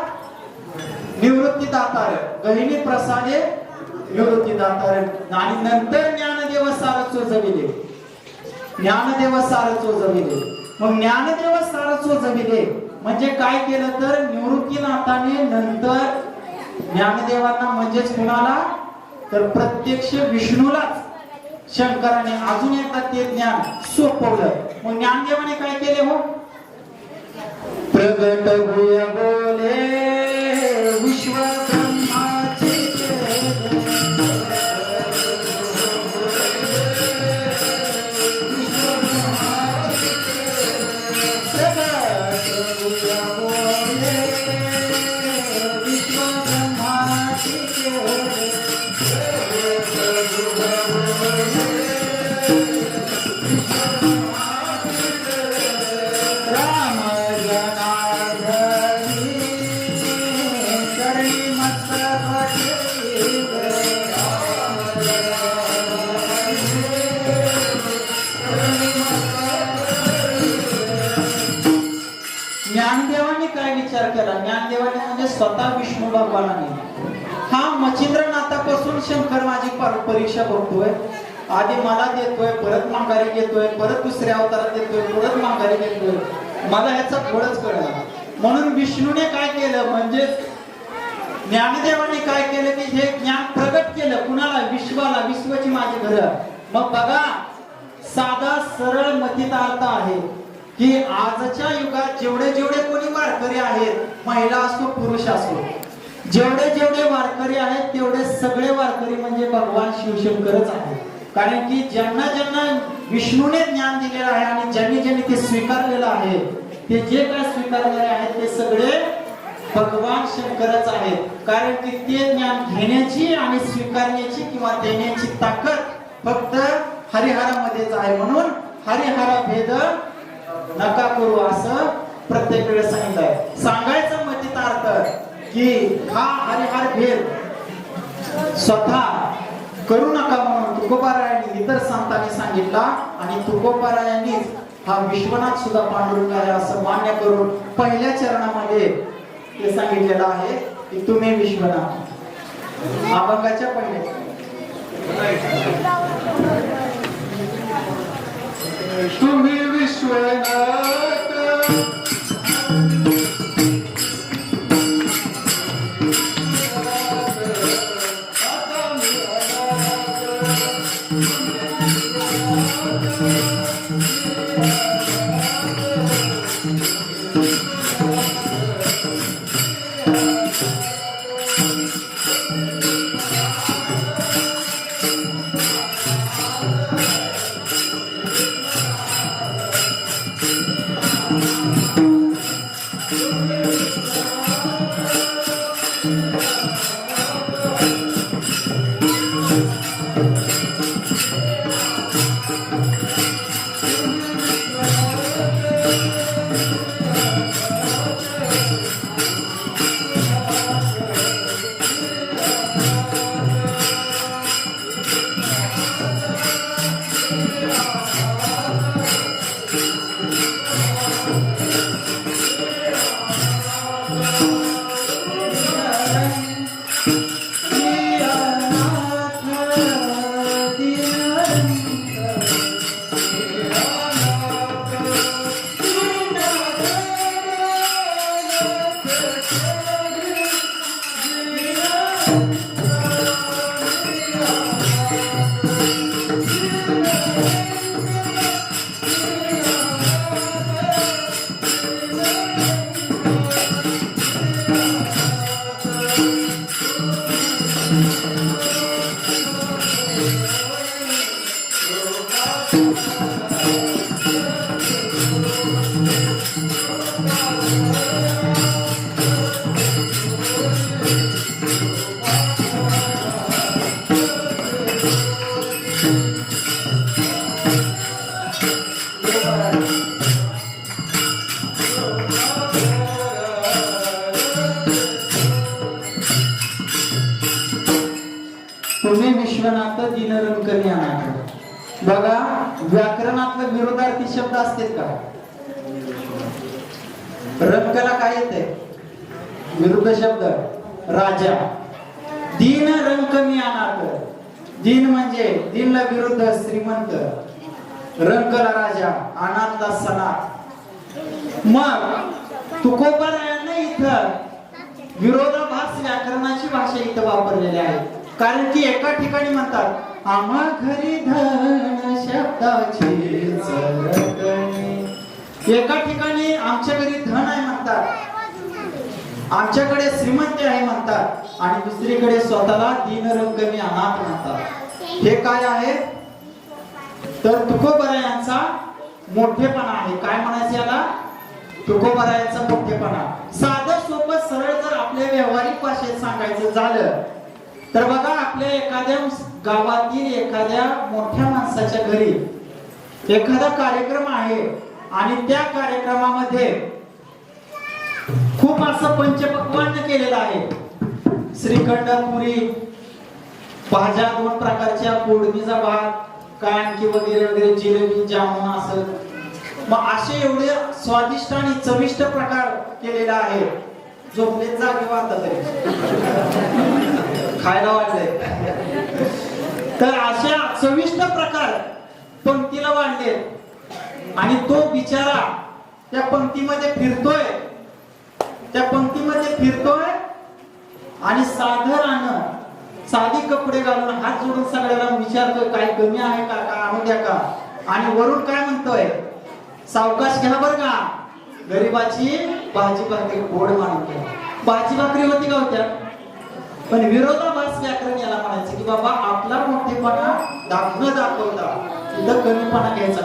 निवृत्ती दातार गहिनी प्रसादे निवृत्ती दातार आणि नंतर ज्ञानदेव सार चोजविले. ज्ञानदेव सार चोजविले. मग ज्ञानदेव सार चोजविले म्हणजे काय केलं तर निवृत्तीनाथाने नंतर ज्ञानदेवांना म्हणजेच कुणाला तर प्रत्यक्ष विष्णूलाच शंकराने अजून एकदा ते ज्ञान सोपवलं. मग ज्ञानदेवाने काय केले हो प्रगट भूय बोले विश्व ब्रह्माचे ज्ञानदेवाने काय विचार केला. ज्ञानदेवाने म्हणजे स्वतः विष्णू भगवानाने हा मच्छिंद्रनाथापासून शंकर माझी परीक्षा बघतोय. आधी मला देतोय, परत माघारी घेतोय, परत दुसऱ्या अवतारात देतोय, परत माघारी घेतोय. मला ह्याचा फळच कळला. म्हणून विष्णूने काय केलं म्हणजे ज्ञानदेवाने काय केलं की हे ज्ञान प्रगट केलं कुणाला विश्वाला. विश्वाची माझी घर. मग बघा साधा सरळ मतीत अर्थ आहे की आजच्या युगात जेवढे जेवढे कोणी वारकरी आहेत, महिला असो पुरुष असो, जेवढे जेवढे वारकरी आहेत तेवढे सगळे वारकरी म्हणजे भगवान शिवशंकरच आहेत. कारण की ज्यांना ज्यांना विष्णूने ज्ञान दिलेलं आहे आणि ज्यांनी ज्यांनी ते स्वीकारलेलं आहे ते जे काय स्वीकारलेले आहेत ते सगळे भगवान शंकरच आहेत. कारण की ते ज्ञान घेण्याची आणि स्वीकारण्याची किंवा देण्याची ताकद फक्त हरिहरामध्येच आहे. म्हणून हरिहरा भेद नका करू असं प्रत्येक वेळेस सांगितलंय. सांगायचं मतितार्थ की हा हरिहर भेद स्वतः करू नका म्हणून तुकोबारायांनी इतर संतांनी सांगितला. आणि तुकोबारायांनीच हा विश्वनाथ सुद्धा पांडुरंग आहे असं मान्य करून पहिल्या चरणामध्ये ते सांगितलेलं आहे की तुम्ही विश्वनाथ. अभंगाच्या पहिले तुम्ही विश्वनाथ तुम्ही विश्वनाथ दिनरंकरी अनाथ. बघा व्याकरणातले विरोधार्थी शब्द असतात का. रंकला काय येते विरुद्ध शब्द राजा. दीन रंक मी अनाथ. दीन म्हणजे दीनला विरुद्ध श्रीमंत, रंकला राजा, अनाथला सनाथ. मग तुकोबारायांना इथं विरोधाभास व्याकरणाची भाषा इथं वापरलेली आहे. कारण की एका ठिकाणी म्हणतात आम्हा घरी धन शब्दाची चरकणी. एका ठिकाणी आमच्या घरी धन आहे म्हणतात, आमच्याकडे श्रीमंती आहे म्हणतात, आणि दुसरीकडे स्वतःला दीनरंगमी अनाथ म्हणतात. हे काय आहे तर तुकोबारायांचा मोठेपणा आहे. काय म्हणायचं याला? तुकोबारायांचा मोठेपणा. साधं सोपं सरळ जर आपल्या व्यावहारिक भाषेत सांगायचं झालं तर बघा, आपल्या एखाद्या गावातील एखाद्या मोठ्या माणसाच्या घरी एखादा कार्यक्रम आहे आणि त्या कार्यक्रमामध्ये खूप असं पंचपक्वान्न केलेलं आहे. श्रीखंड, पुरी, भाज्या 2 प्रकारच्या, फोडणीचा भात, काय आणखी वगैरे वगैरे, जिलेबी, जामुन असं. मग असे एवढे स्वादिष्ट आणि चविष्ट प्रकार केलेला आहे. झोपलेत जागे वाटत खायला वाढले. तर अशा चविष्ट प्रकार पंक्तीला वाढले आणि तो बिचारा त्या पंक्तीमध्ये फिरतोय, त्या पंक्तीमध्ये फिरतोय आणि साधारण साधी कपडे घालून हात जोडून सगळ्याला विचारतोय काय कमी आहे का, का आणू द्या का. आणि वरून काय म्हणतोय, सावकाश घ्या बर का, गरीबाची भाजी भाकरी गोड मानून घ्या. भाजी भाकरी होती का होत्या, पण विरोधाभास व्याकरण याला म्हणायचं की बाबा आपला मोठेपणा दाखवता इथं कमीपणा घ्यायचा.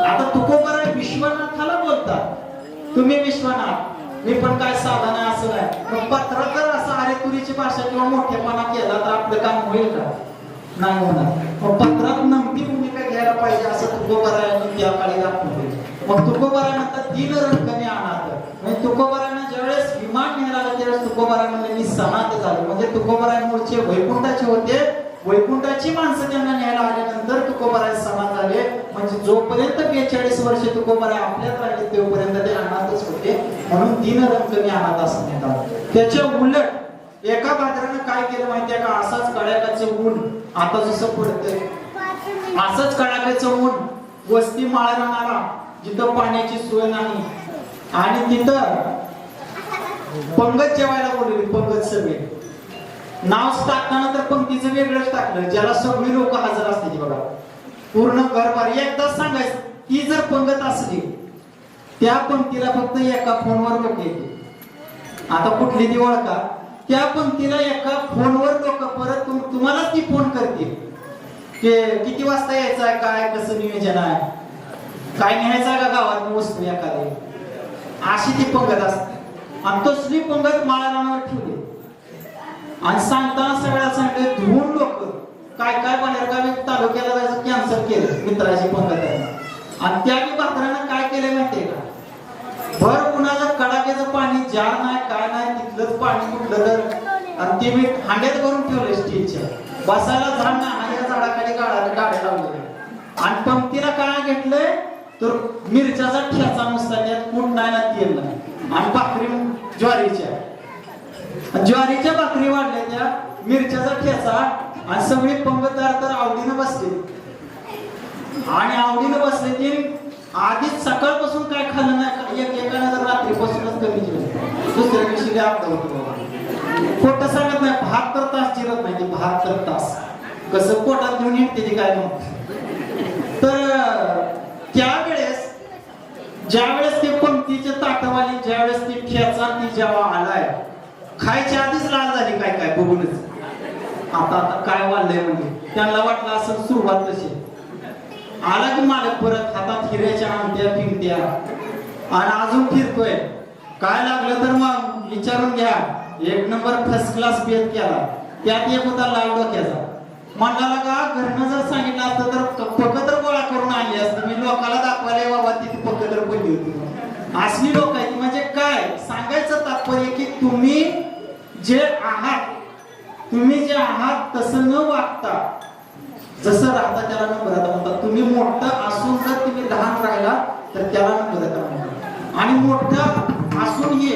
आता तुकोबाराय विश्वनाथाला बोलतात, तुम्ही विश्वनाथ, मी पण काय साधा नाही असं नाही. मग पत्रकार असं अरे तुरीची भाषा किंवा मोठेपणा केला तर आपलं काम होईल का? नाही होणार. मग पत्रात नमती भूमिका घ्यायला पाहिजे असं तुकोबारायांनी त्या काळी दाखवले. मग तुकोबाराय म्हणतात दीन रंकमी अनाथ. म्हणजे तुकोबारायांना ज्यावेळेस विमान न्यायला त्यावेळेस तुकोबाराय म्हणजे मी सनाथ झालो. म्हणजे तुकोबाराय मूळचे वैकुंठाचे होते, वैकुंठाची माणसं त्यांना न्यायला आल्यानंतर तुकोबाराय सनाथ झाले. म्हणजे जोपर्यंत 42 वर्ष तुकोबाराय आपल्यात राहिले तोपर्यंत ते अनाथच होते. म्हणून दीन रंकमी अनाथ असं म्हणतात. त्याच्या उलट एका बाजारानं काय केलं माहितीये का, असाच कडाक्याचं ऊन आता जसं पडतंय असंच कडाक्याचं ऊन वस्ती माळरानाला जिथं पाण्याची सोय नाही आणि तिथं पंगत जेवायला बोलवली. पंगत सगळे नाव टाकताना तर पंक्तीचं वेगळंच टाकलं, ज्याला सगळी लोक हजर असते बघा, पूर्ण घरभर. एकदाच सांगायचं ती जर पंगत असली त्या पंक्तीला फक्त एका फोनवर लोक येते. आता कुठली ती ओळखा, त्या पंक्तीला एका फोनवर लोक परत तुम्हालाच ती फोन करतील की किती वाजता यायचं आहे, काय कसं नियोजन आहे, काय न्यायचं आहे का गावात वस्तू एखादी. अशी ती पंगत असते. आणि तसली पंगत माळरानावर ठेवली आणि सांगताना सगळ्या सांगते धुवून लोक काय काय बाहेरगावी तालुक्याला जायचं कॅन्सल केलं मित्राची पंगत आहे. आणि त्या भाकऱ्यानं काय केलं माहितीये का, भर कुणाचं कडाक्याचं पाणी जार नाही काय नाही तिथलंच पाणी कुठलं तर, आणि ते मी हांड्यात भरून ठेवले स्टीलच्या, बसायला झाड नाही, हांड्या झाडाखाली गाड्या लावले. आणि पंक्तीला काय घेतलंय तर मिरच्याचा ठ्याचा नुसता, त्यात कूट नाही ना तेल नाही. आणि भाकरी ज्वारीच्या भाकरी वाढल्या, त्या मिरच्याचा ठ्याचा, आणि सगळी पंगतदार तर आवडीनं बसले. आणि आवडीनं बसले ती आधीच सकाळपासून काय खाल्लं नाही, एकानं तर रात्रीपासूनच कमी जेवण, दुसऱ्या दिवशी आपलं होतं. खोटं सांगत नाही, 72 तास जिरत नाही, 72 तास कसं पोटात घेऊन येते ती काय म्हणते. तर त्यावेळेस ज्यावेळेस ते पंक्तीचे ताटवाली ज्यावेळेस ती ठेचा ती जेव्हा आलाय, खायच्या आधीच लाल झाली काय काय बघूनच, आता काय वाढलंय म्हणजे त्यांना वाटलं असं सुरुवात तशी. आला की मालक परत हातात हिऱ्याच्या आमट्या फिरत्या आणि अजून फिरतोय. काय लागलं तर मग विचारून घ्या, 1 नंबर फर्स्ट क्लास बेत केला. त्यात एक होता लाल डोक्याचा. मंडळाला का घरनं जर सांगितलं असतं तर पकत्र गोळा करून आणली असते, मी लोकाला दाखवायला बाबा तिथे पकत्र पडली होती. असली लोक आहेत. म्हणजे काय सांगायचं तात्पर्य की तुम्ही जे आहात तसं न वागता जसं राहता त्याला नम्रता म्हणतात. तुम्ही मोठं असून जर तुम्ही लहान राहिला तर त्याला नम्रता म्हणतात. आणि मोठं असून हे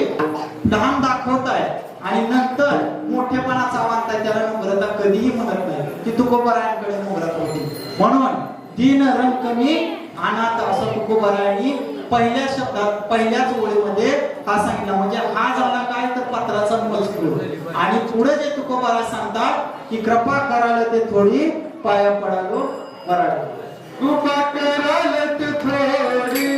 लहान दाखवताय आणि नंतर मोठेपणाचा अवंत त्याला नम्रता कधीही म्हणत नाही की तुकोबारायांकडे नम्रता होती. म्हणून दीन रंग कमी अनाथ असं तुकोबारायांनी पहिल्या शब्दात पहिल्याच ओळीमध्ये हा सांगितला. म्हणजे हा झाला काय तर पत्राचा मजकूर. आणि पुढे जे तुकोबारा सांगतात की कृपा कराल ते थोडी पाया पडालो बराड. कृपा कराल ते थोडी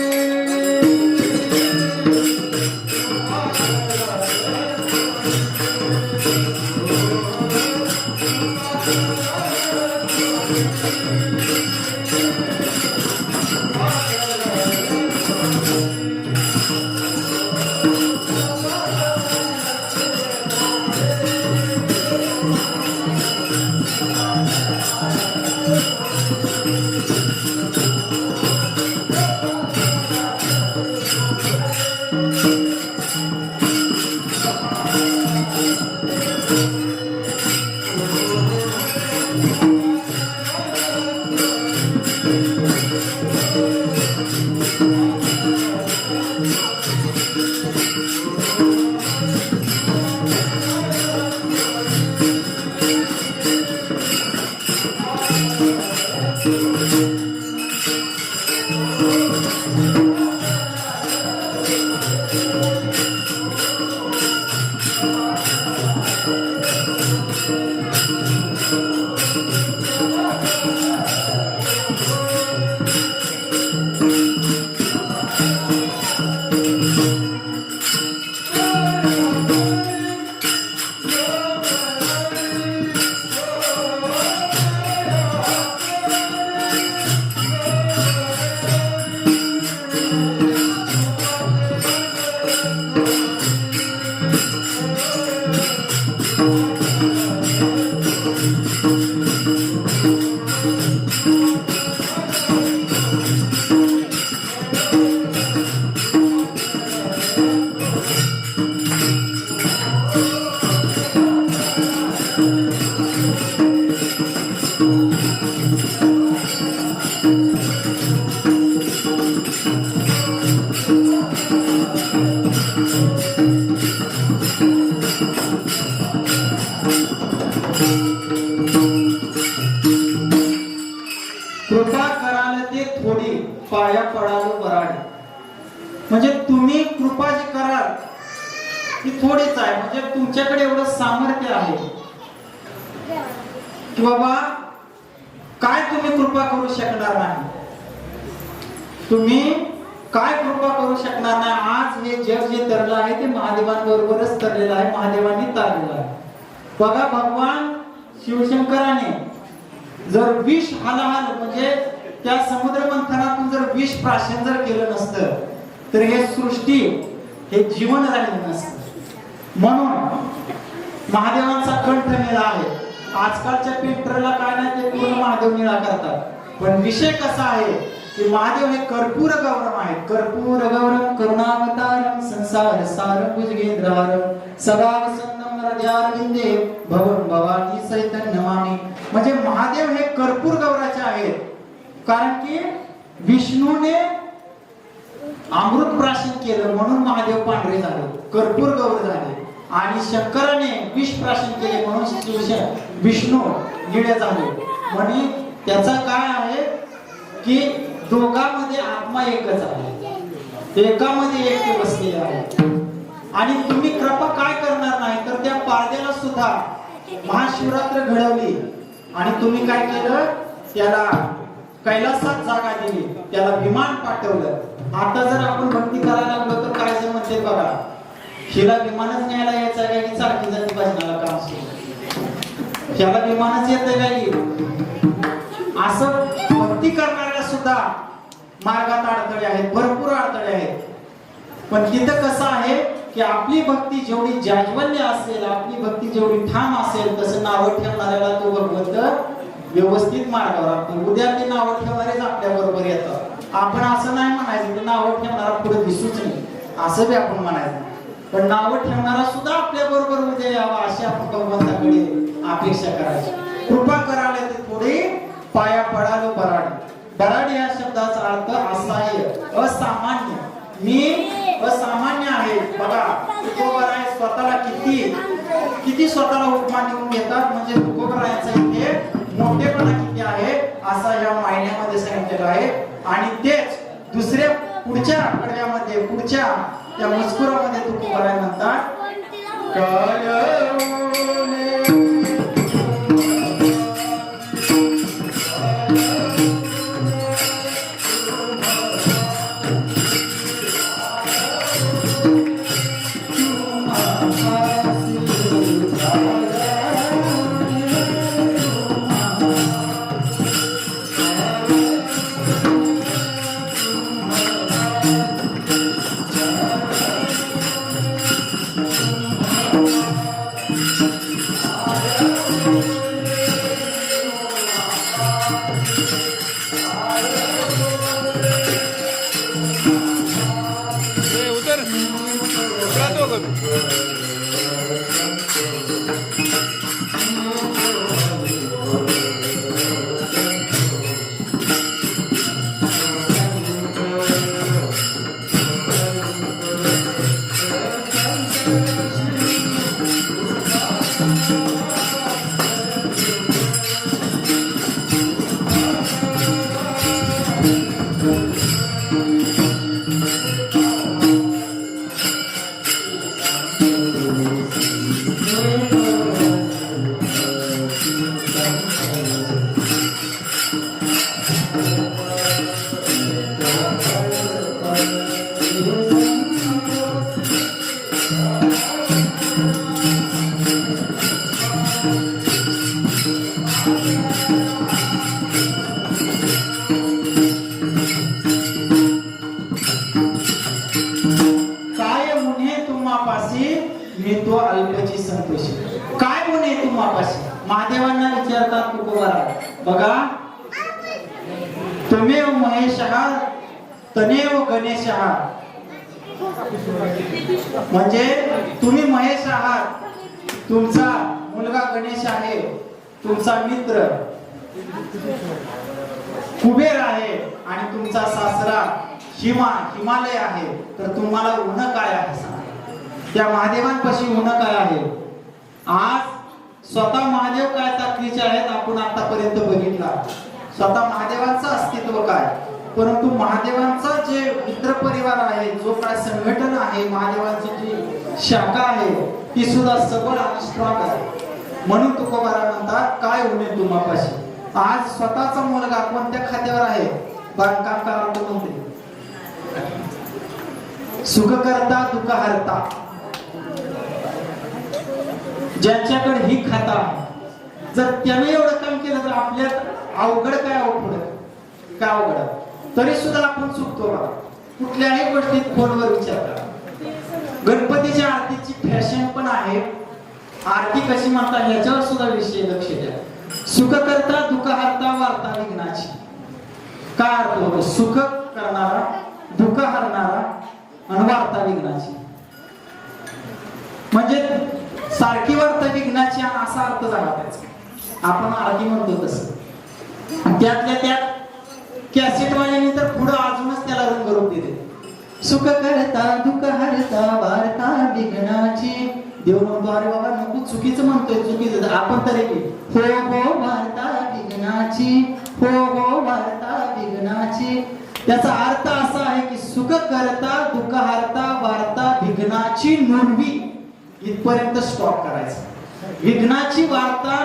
कृपा कराल ते थोडी पाया पडालो बराड. म्हणजे तुम्ही कृपा जी कराल ती थोडीच आहे. म्हणजे तुमच्याकडे एवढं सामर्थ्य आहे की बाबा काय तुम्ही कृपा करू शकणार नाही. तुम्ही काय कृपा करू शकणार नाही. आज हे जग जे तरलं आहे ते महादेवांबरोबरच तरलेलं आहे, महादेवांनी तारलेलं आहे. बघा भगवान शिवशंकराने जर विष हलाहल म्हणजे त्या समुद्र मंथनातून जर विष प्राशन जर केलं नसतं तर हे सृष्टी हे जीवन राहिलं नसतं. म्हणून महादेवांचा कंठ निळा आहे. आजकालच्या पेंटरला काय नाही ते पूर्ण महादेव निळा करतात. पण विषय कसा आहे की महादेव हे कर्पूर गौरम आहेत. कर्पूर गौरम करुणावतारम संसार सारम भुजगेंद्रहारम सदा वसन्नम हृदयारविंदे भवं भवानी सहितं नमामि. म्हणजे महादेव हे कर्पूर गौराचे आहेत. कारण की विष्णूने अमृत प्राशन केलं म्हणून महादेव पांढरे झाले, कर्पूर गौर झाले. आणि शंकराने विष प्राशन केले म्हणून विष्णू निळे झाले. म्हणजे त्याचा काय आहे की दोघांमध्ये आत्मा एकच आहे, एकामध्ये एक बसलेले आहे. आणि तुम्ही कृपा काय करणार नाही तर त्या पारद्याला सुद्धा महाशिवरात्र घडवली आणि तुम्ही काय केलं, त्याला कैलासात जागा दिली, त्याला विमान पाठवलं. आता जर आपण भक्ती करायला लागलो तर काय जण म्हणते बघा हिला विमानच न्यायला यायचं काय की सारखी जणी भजनाला काम सुरू, त्याला विमानच येतं काय. असं भक्ती करणाऱ्याला सुद्धा मार्गात अडथळे आहेत, भरपूर अडथळे आहेत. पण तिथं कसं आहे की आपली भक्ती जेवढी जाज्वल्य असेल, आपली भक्ती जेवढी ठाम असेल तसं नाव ठेवणाऱ्याला तो भगवंत व्यवस्थित मार्गावर आणतो. उद्या ते नाव ठेवणारेच आपल्या बरोबर येतात. आपण असं नाही म्हणायचं की नाव ठेवणारा पुढे दिसूच नाही असं बी आपण म्हणायचं. पण नाव ठेवणारा सुद्धा आपल्या बरोबर उद्या यावा अशी आपण भगवंताकडे अपेक्षा करायची. कृपा करायला ते थोडे पाया पडालो बराड. बराड या शब्दाचा अर्थ असहाय्य, असामान्य. मी असामान्य आहे. बघा तो बरा आहे, स्वतःला किती किती स्वतःला उपमा देऊन घेतात, म्हणजे तुकोबरायांचा इथे मोठेपणा किती आहे असा या मायन्यामध्ये सांगितलेलं आहे. आणि तेच दुसऱ्या पुढच्या कडव्यामध्ये पुढच्या त्या मजकुरामध्ये तुकोबराय म्हणतात मी तो अल्पची संतोषी. काय म्हणे तुम्हापाशी? महादेवांना विचारतात तुकोबाराय. बघा, त्वमेव महेशः तनेव गणेशः, म्हणजे तुम्ही महेश आहात, तुमचा मुलगा गणेश आहे, तुमचा मित्र कुबेर आहे आणि तुमचा सासरा हिमालय आहे. तर तुम्हाला ऊन काय आहे सांगा. त्या महादेवांपाशी ऊन काय आहे? आज स्वतः महादेव काय ताकदीचे आहेत आपण आतापर्यंत बघितला. स्वतः महादेवांचं अस्तित्व काय, परंतु महादेवांचा जे मित्र परिवार आहे, जो काय संघटन आहे, महादेवांची जी शाखा आहे ती सुद्धा सबळ आणि स्ट्रॉंग आहे. म्हणून तुकोबाराय म्हणतात काय उणे तुम्हापाशी. आज स्वतःचा मुलगा कोणत्या खात्यावर आहे? बांधकाम करार म्हणते, सुख करता दुःख हरता. ज्यांच्याकडे ही खाता आहे, जर त्याने एवढं काम केलं तर आपल्यात अवघड काय अवघड काय अवघड, तरी सुद्धा आपण चुकतो बघा. कुठल्याही गोष्टीत फोनवर विचार करा. गणपतीच्या आरतीची फॅशन पण आहे. आरती कशी म्हणतात ह्याच्यावर सुद्धा विषय लक्ष द्या. सुख करता दुःख हरता वार्ता विघ्नाची. काय अर्थ होतो? सुख करणारा, दुःख हरणारा आणि वार्ता विघ्नाची. म्हणजे सारखी वार्ता विघ्नाची असा अर्थ झाला त्याचा. आपण आरती म्हणतो तसं. त्यातल्या त्यात कॅसेट वाल्याने तर पुढे अजूनच त्याला रंगरूप दिले. सुख करता दुःख हरता वार्ता विघ्नाची. देव म्हणतो अरे बाबा नको, चुकीचं म्हणतोय, चुकीचं. आपण तरी हो हो वार्ता विघ्नाची, हो हो वार्ता विघ्नाची. त्याचा अर्थ असा आहे की सुख करता दुःख हरता वार्ता विघ्नाची नोंदवी इथपर्यंत स्टॉप करायचा. विघ्नाची वार्ता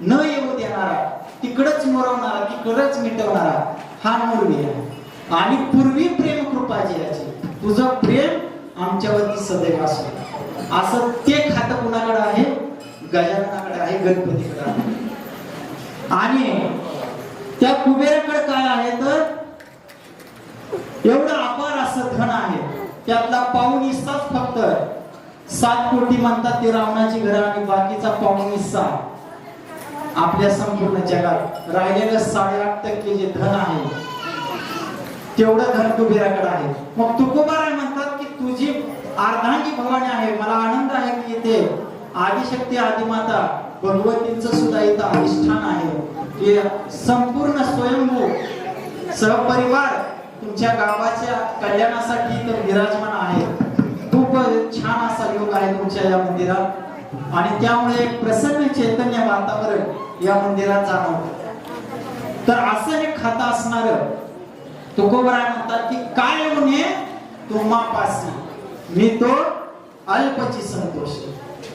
न येऊ देणारा, तिकडच मोरवणारा, तिकडच मिटवणारा हा मूर्वी आहे. आणि पूर्वी प्रेम कृपा जयाची, तुझं प्रेम आमच्यावरती सदैव असो. असं ते खातं कुणाकडे आहे? गजाननाकडे आहे, गणपतीकडे आहे. आणि त्या कुबेराकडे काय आहे तर एवढं अपार असं धन आहे. त्यातला पाऊण हिस्साच फक्त 7 कोटी म्हणतात ते रावणाची घर, आणि बाकीचा पाऊण हिस्सा आपल्या संपूर्ण जगात राहिलेलं 8.5% जे धन आहे तेवढं धन कुबेराकडे आहे. मग तुकोबाराय म्हणतात की तुझी अर्धांगी भवानी आहे. मला आनंद आहे की इथे आदिशक्ती आदिमाता भगवतींचं सुद्धा इथं अधिष्ठान आहे. की संपूर्ण स्वयंभू सहपरिवार तुमच्या गावाच्या कल्याणासाठी इथं विराजमान आहे. खूप छान असा योग आहे तुमच्या या मंदिरात. आणि त्यामुळे एक प्रसन्न चैतन्य वातावरण या मंदिरात जाणवतं. तर असं हे खातं असणार तुकोबराय म्हणतात की काय म्हणे तुम्हा पासी मी तो अल्पची संतोषी.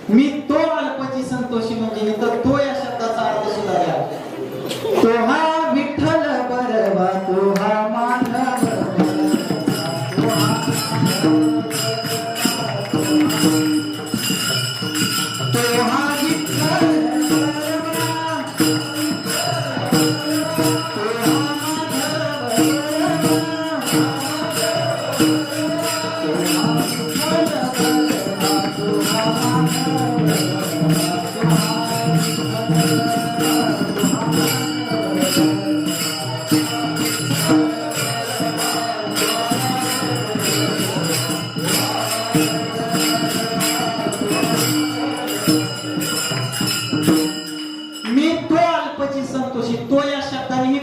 मी तो अल्पची संतोषी म्हणजे इथं तो या शब्दाचा अर्थ सुद्धा घ्या. तो हा विठ्ठल बरवा तो हा माधव तो हा विठ्ठल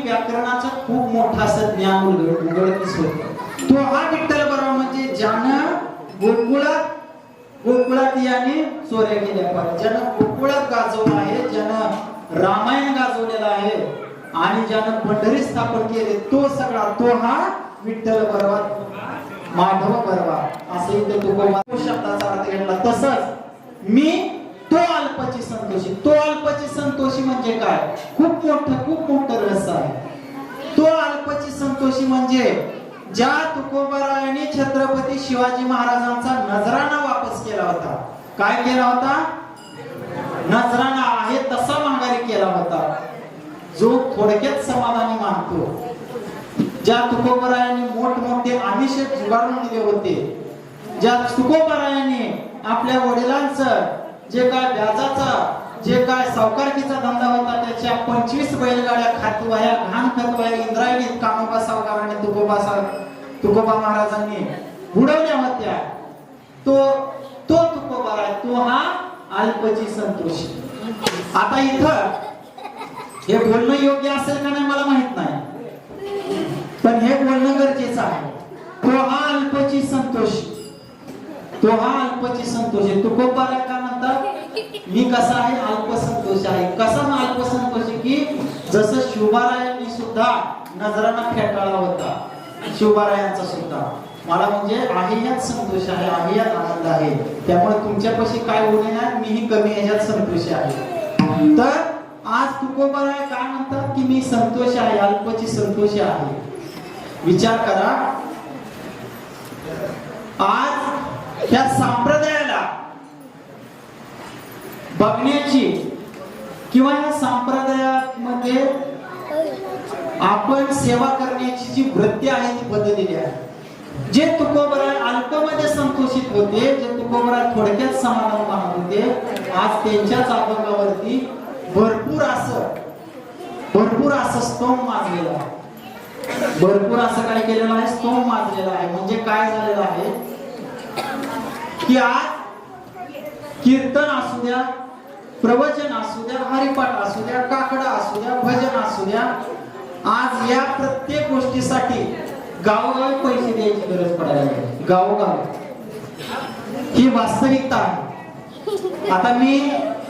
व्याकरणाचा खूप मोठा असं ज्ञान उघडकीस होतं. तो हा विठ्ठल बरोबर म्हणजे ज्यानं गोकुळात याने चोऱ्या केल्या पाहिजे, ज्यानं गोकुळात गाजवलं आहे, ज्यानं रामायण गाजवलेलं आहे आणि ज्यानं पंढरी स्थापन केले, तो सगळा तो हा विठ्ठल बरोबर माधव बरोबर असं इथे तुकोबा शब्दाचा अर्थ घेतला. तसंच मी तो अल्पची संतोषी. तो अल्पची संतोषी म्हणजे काय? खूप मोठं रहस्य आहे. तो अल्पची संतोषी म्हणजे ज्या तुकोबारायांनी छत्रपती शिवाजी महाराजांचा नजराणा वापस केला होता. काय केला होता? नजराणा आहे तसा माघारी केला होता, जो थोडक्यात समाधानी मानतो. ज्या तुकोबारायांनी मोठमोठे आमिष जुगारून दिले होते, ज्या तुकोबारायांनी आपल्या वडिलांचं जे काय व्याजाचा जे काय सावकारकीचा धंदा होता त्याच्या 25 बैलगाड्या खातवाया घाण खतवाया इंद्रायणीत कामोबा सावकारांनी तुकोबा महाराजांनी बुडवल्या होत्या. तो तुकोबा आहे, तो हा अल्पची संतोषी. आता इथं हे बोलणं योग्य असेल का नाही मला माहित नाही, पण हे बोलणं गरजेचं आहे. तो हा अल्पची संतोषी. तो हा अल्पची संतोषी. तुकोबाला का म्हणतात? मी कसा आहे? अल्पसंतोष आहे. कसा अल्पसंतोषी की जसं शिवबारायांनी सुद्धा नजराणा फेटाळला होता, शिवबारायांचा सुद्धा मला म्हणजे आहे यात संतोष आहे, आहे यात आनंद आहे, त्यामुळे तुमच्यापाशी काय होणे नाही, मीही कमी ह्याच्यात संतोषी आहे. तर आज तुकोबाराय काय म्हणतात की मी संतोष आहे, अल्पची संतोषी आहे. विचार करा, आज त्या संप्रदायाला बघण्याची किंवा या संप्रदायामध्ये आपण सेवा करण्याची जी वृत्ती आहे ती बदललेली आहे. जे तुकोबराय अल्पमध्ये संतोषित होते, जे तुकोबराय थोडक्यात समाधान मानत होते, आज त्यांच्याच अभंगावरती भरपूर असं स्तोम माजलेला आहे. भरपूर असं काय केलेलं आहे? स्तोम माजलेला आहे. म्हणजे काय झालेलं आहे की आज कीर्तन असू द्या, प्रवचन असू द्या, हरिपाठ असू द्या, काकडा असू द्या, भजन असू द्या, आज या प्रत्येक गोष्टीसाठी गावोगावी पैसे द्यायची गरज पडायला लागली. गावोगावी ही वास्तविकता आहे. आता मी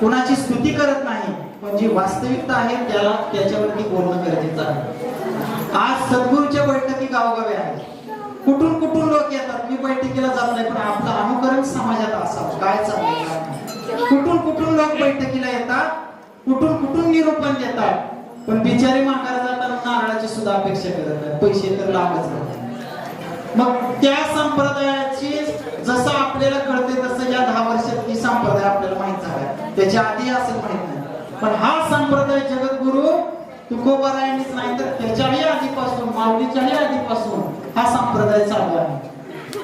कुणाची स्तुती करत नाही, पण जी वास्तविकता आहे त्याच्यावरती बोलणं गरजेचं आहे. आज सद्गुरूच्या बैठकी गावोगावी आहेत. कुठून लोक येतात. मी बैठकीला जात नाही, पण आपलं अनुकरण समाजात असावं, काय चाललंय. कुठून लोक बैठकीला येतात, कुठून निरूपण देतात, पण बिचारी माघार जाताना नारळाची सुद्धा अपेक्षा करत नाही, पैसे तर लागच नाही. मग त्या संप्रदायाची जसं आपल्याला कळते तसं या 10 वर्षात ही संप्रदाय आपल्याला माहित झाला, त्याच्या आधी असं माहित नाही. पण हा संप्रदाय जगद्गुरु तुकोबारायांनीच नाही तर त्याच्याही आधीपासून, माऊलीच्याही आधीपासून हा संप्रदाय चालू आहे.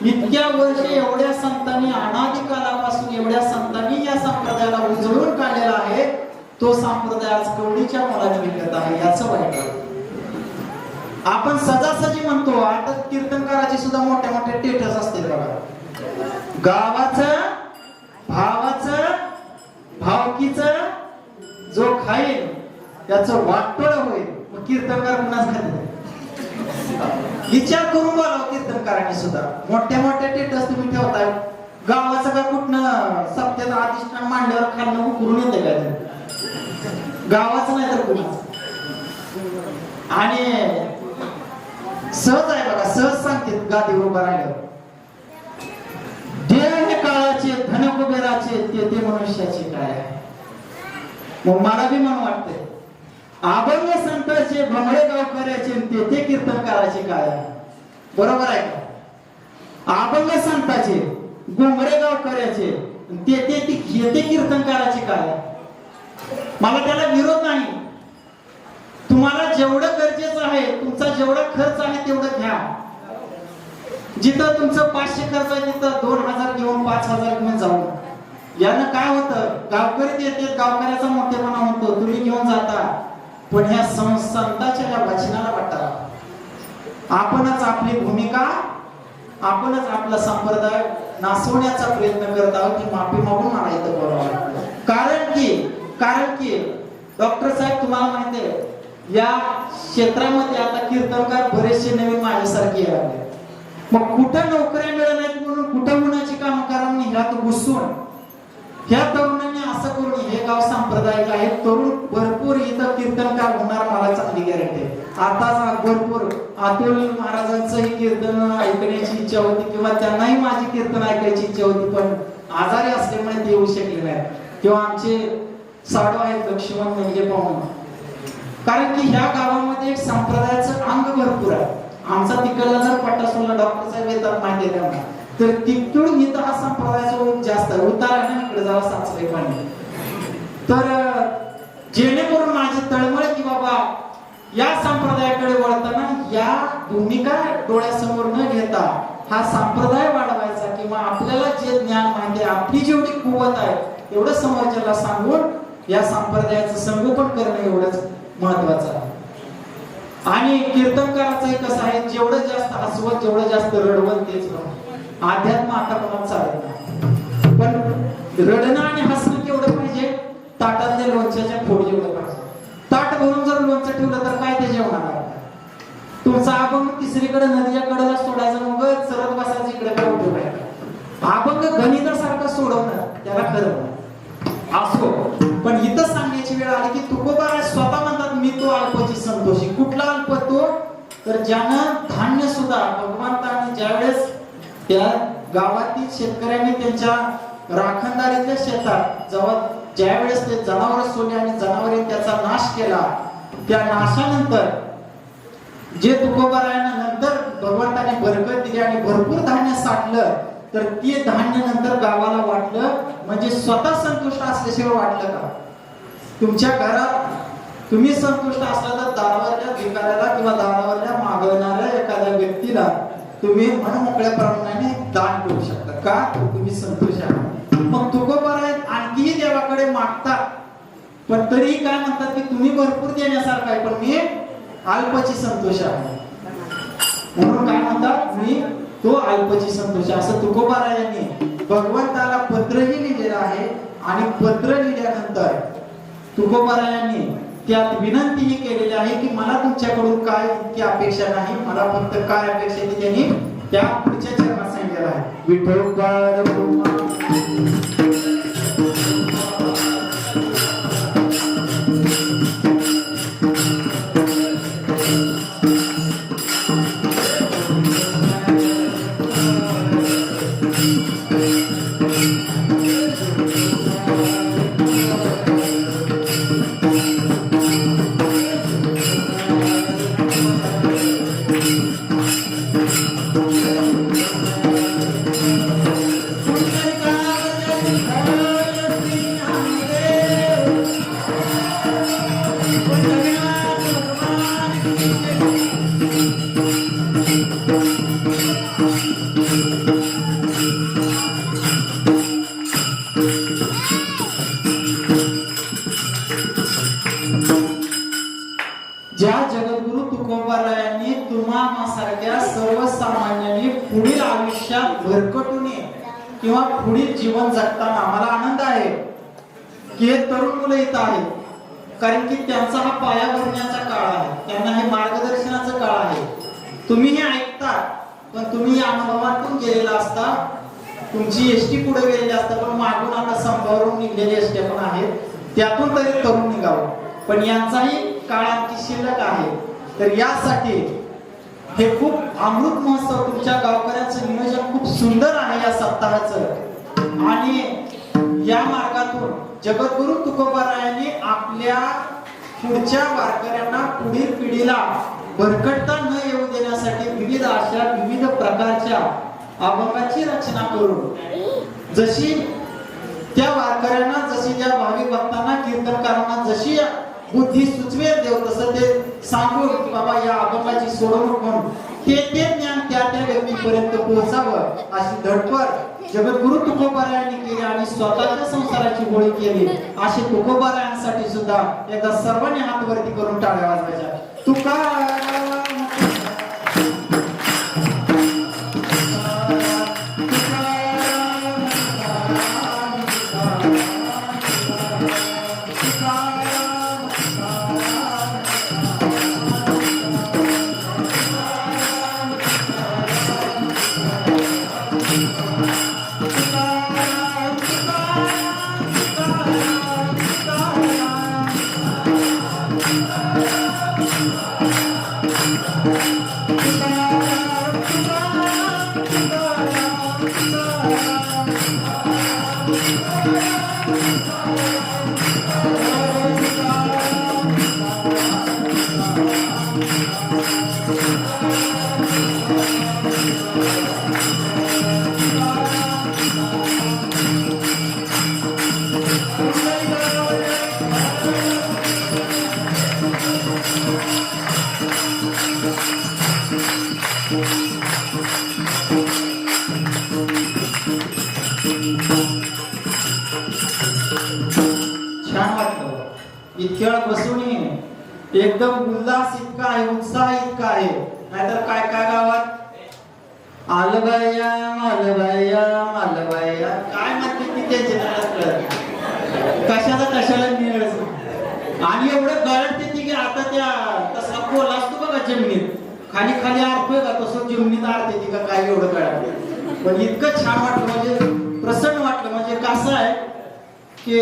इतक्या वर्ष एवढ्या संतांनी, अनादी कालापासून एवढ्या संतांनी या संप्रदायाला उजळून काढलेला आहे. तो संप्रदाय आज कवडीच्या मोलाने विकत आहे, याचं वाईट आहे. आपण सजासजी म्हणतो. आता कीर्तनकाराची सुद्धा मोठ्या मोठ्या टेटस असतील बघा. गावाचं, भावाचं, भावकीचं जो खाईल त्याचं वाटोळ होईल. मग कीर्तनकार कुणाच खाते? विचार करून बोलावं कीर्तनकारांनी सुद्धा. मोठ्या मोठ्या टेटस तुम्ही ठेवताय, गावाचं का कुठनं सप्त्याचं अधिष्ठान मांडल्यावर खाल्लं उकरून येते का ते? गावाचं नाही तर कुणाचं. आणि सहज आहे बघा, सहज सांगते गादीवर उभं राहिल्यावर, देह हे काळाचे धन कुबेराचे ते मनुष्याचे काय आहे. मग मला बी मन वाटतंय अभंग संतांचे भमरे गावकऱ्याचे ते कीर्तन करायचे काय आहे. बरोबर आहे का? अभंग संतांचे घुमरे गावकऱ्याचे ते कीर्तन करायचे काय आहे. मला त्याला विरोध नाही. तुम्हाला जेवढं गरजेचं आहे, तुमचा जेवढा खर्च आहे तेवढं घ्या. जिथं तुमचं 500 खर्च आहे तिथं 2000 घेऊन 5000 घेऊन जाऊ. यानं काय होतं, गावकरी येते, गावकऱ्याचा मोठेपणा होतो, तुम्ही घेऊन जाता. पण ह्या संतांच्या या वचनाला वाटा, आपणच आपली भूमिका, आपणच आपला संप्रदाय नासवण्याचा प्रयत्न करत आहोत. ही माफी मागून मला इथं बोलावं. कारण की डॉक्टर साहेब तुम्हाला माहिती आहे, या क्षेत्रामध्ये आता कीर्तनकार बरेचसे नवीन माझ्यासारखे आले. मग कुठं नोकऱ्या मिळत नाहीत म्हणून कुठं गुणाची कामं करा म्हणून ह्यात घुसून ह्या तरुणांनी असं करून हे गाव सांप्रदायिक आहे. तरुण भरपूर इथं कीर्तनकार होणार, मला चांगली गॅरंटी आहे. आता भरपूर अतुल महाराजांचंही कीर्तन ऐकण्याची इच्छा होती किंवा त्यांनाही माझी कीर्तन ऐकायची इच्छा होती, पण आजारी असल्यामुळे ते येऊ शकले नाही. किंवा आमचे साडू आहेत लक्ष्मण म्हणजे पाहून, कारण की ह्या गावामध्ये एक संप्रदायाचं अंग भरपूर आहे. आमचा तिकडला जर पट्टा सोडला, डॉक्टर साहेब येतात माहिती आहे त्यांना, तर तिकडून इथं हा संप्रदायाचा जास्त उतार आहे ना, इकडे जावं साचले पाणी. तर जेणेकरून माझी तळमळ की बाबा या संप्रदायाकडे वळताना या भूमिका डोळ्यासमोर न घेता हा संप्रदाय वाढवायचा किंवा आपल्याला जे ज्ञान माहिती आहे, आपली जेवढी कुवत आहे एवढं समाजाला सांगून या संप्रदायाचं संगोपन करणं एवढंच महत्वाचं आहे. आणि कीर्तनकाराचं कसं आहे, जेवढं जास्त हसवत जेवढं जास्त रडवत तेच अध्यात्म आता कोणाला चालत नाही. पण रडणं आणि हसणं केवढं पाहिजे, ताटातल्या लोणच्याच्या फोडी एवढं पाहिजे. ताट भरून जर लोणचं ठेवलं तर काय ते जेवणार. तुमचा अभंग तिसरीकडे नदीच्या कडेला सोडायचं, मग सरत बसायचं इकडे काय उपयोग आहे. अभंग गणितासारखं सोडवणार त्याला खरं असो. पण इथं सांगण्याची वेळ आली की तुकोबा स्वतः म्हणतात मी तो अल्पची संतोषी. कुठला अल्प तो, तर ज्यानं धान्य सुद्धा भगवंताने ज्यावेळेस त्या गावातील शेतकऱ्यांनी त्यांच्या राखणदारीतल्या शेतात ज्यावेळेस ते जनावर सोडले आणि जनावरे त्याचा नाश केला, त्या नाशानंतर जे तुकोबारायानं नंतर भगवंताने बरकत दिली आणि भरपूर धान्य साठलं, तर ते धान्य नंतर गावाला वाटलं. म्हणजे स्वतः संतुष्ट असल्याशिवाय वाटलं का? तुमच्या घरात तुम्ही संतुष्ट असला तर दारावरच्या भिकाऱ्याला किंवा दारावरल्या मागवणाऱ्या एखाद्या व्यक्तीला तुम्ही मन मोकळ्या प्रमाणाने दान करू शकता का? तुम्ही संतुष्ट आहात. मग तुकोबाराय आणखीही देवाकडे मागतात, पण तरी काय म्हणतात की तुम्ही भरपूर देण्यासारखं आहे, पण मी अल्पची संतोष आहे. म्हणून काय म्हणतात, मी तो अल्पची संतोष. असं तुकोबारायांनी भगवंताला पत्रही लिहिलेलं आहे. आणि पत्र लिहिल्यानंतर तुकोबारायांनी त्यात विनंतीही केलेली आहे की मला तुमच्याकडून काय इतकी अपेक्षा नाही, मला फक्त काय अपेक्षा आहे त्यांनी त्या पुढच्या चरणात सांगितलेलं आहे. विठोबा ज्या जगद्गुरु तुकोबारायांनी तुम्हासारख्या सर्वसामान्यांनी पुढील आयुष्यात भरकटून किंवा पुढील जीवन जगताना आम्हाला आनंद आहे की हे तरुण मुलं इथं आहेत, कारण की त्यांचा हा पाया भरण्याचा काळ आहे, त्यांना हे मार्गदर्शनाचा काळ आहे. तुम्ही हे ऐकता, पण तुम्ही या अनुभवातून गेलेला असता तुमची एसटी पुढे गेलेली असतात, पण मागून आता संपावरून निघलेले एसटी पण आहेत, त्यातून तरी तरुण निघावं. पण यांचाही काळ आणखी शिल्लक आहे. तर यासाठी हे खूप अमृत महोत्सव, तुमच्या गावकऱ्यांचं नियोजन खूप सुंदर आहे या सप्ताहाचं. आणि या मार्गातून जगद्गुरु तुकोबारायांनी आपल्या पुढच्या वारकऱ्यांना, पुढील पिढीला भरकटता न येऊ देण्यासाठी विविध अशा विविध प्रकारच्या अभंगाची रचना करून, जशी त्या वारकऱ्यांना, जशी त्या भाविक भक्तांना, कीर्तनकारांना जशी बुद्धी सुचवेल देव, तसं ते सांगून की बाबा या अभंगाची सोडवणूक म्हणून ते ज्ञान त्या व्यक्तीपर्यंत पोहोचावं अशी धडपड जगद्गुरु तुकोबारायांनी केली आणि स्वतःच्या संसाराची होळी केली. अशी तुकोबारायांसाठी सुद्धा एकदा सर्वांनी हात वरती करून टाळ्या वाजवायच्या. तुकाराम इतक्या वेळ बसून एकदम उल्हास इतका आहे, उत्साह इतका आहे. नाहीतर काय काय गावात आलबाया मालबाया मालबाया काय म्हणते ती त्यांचे कशाला मिळायचं. आणि एवढं गळते ती की आता त्या तसा पोल असतो बघा जमिनीत, खाली खाली आरतोय का तसं जमिनीत आरते ती का काय एवढं गळते. पण इतकं छान वाटलं, म्हणजे प्रसन्न वाटलं. म्हणजे कसं आहे की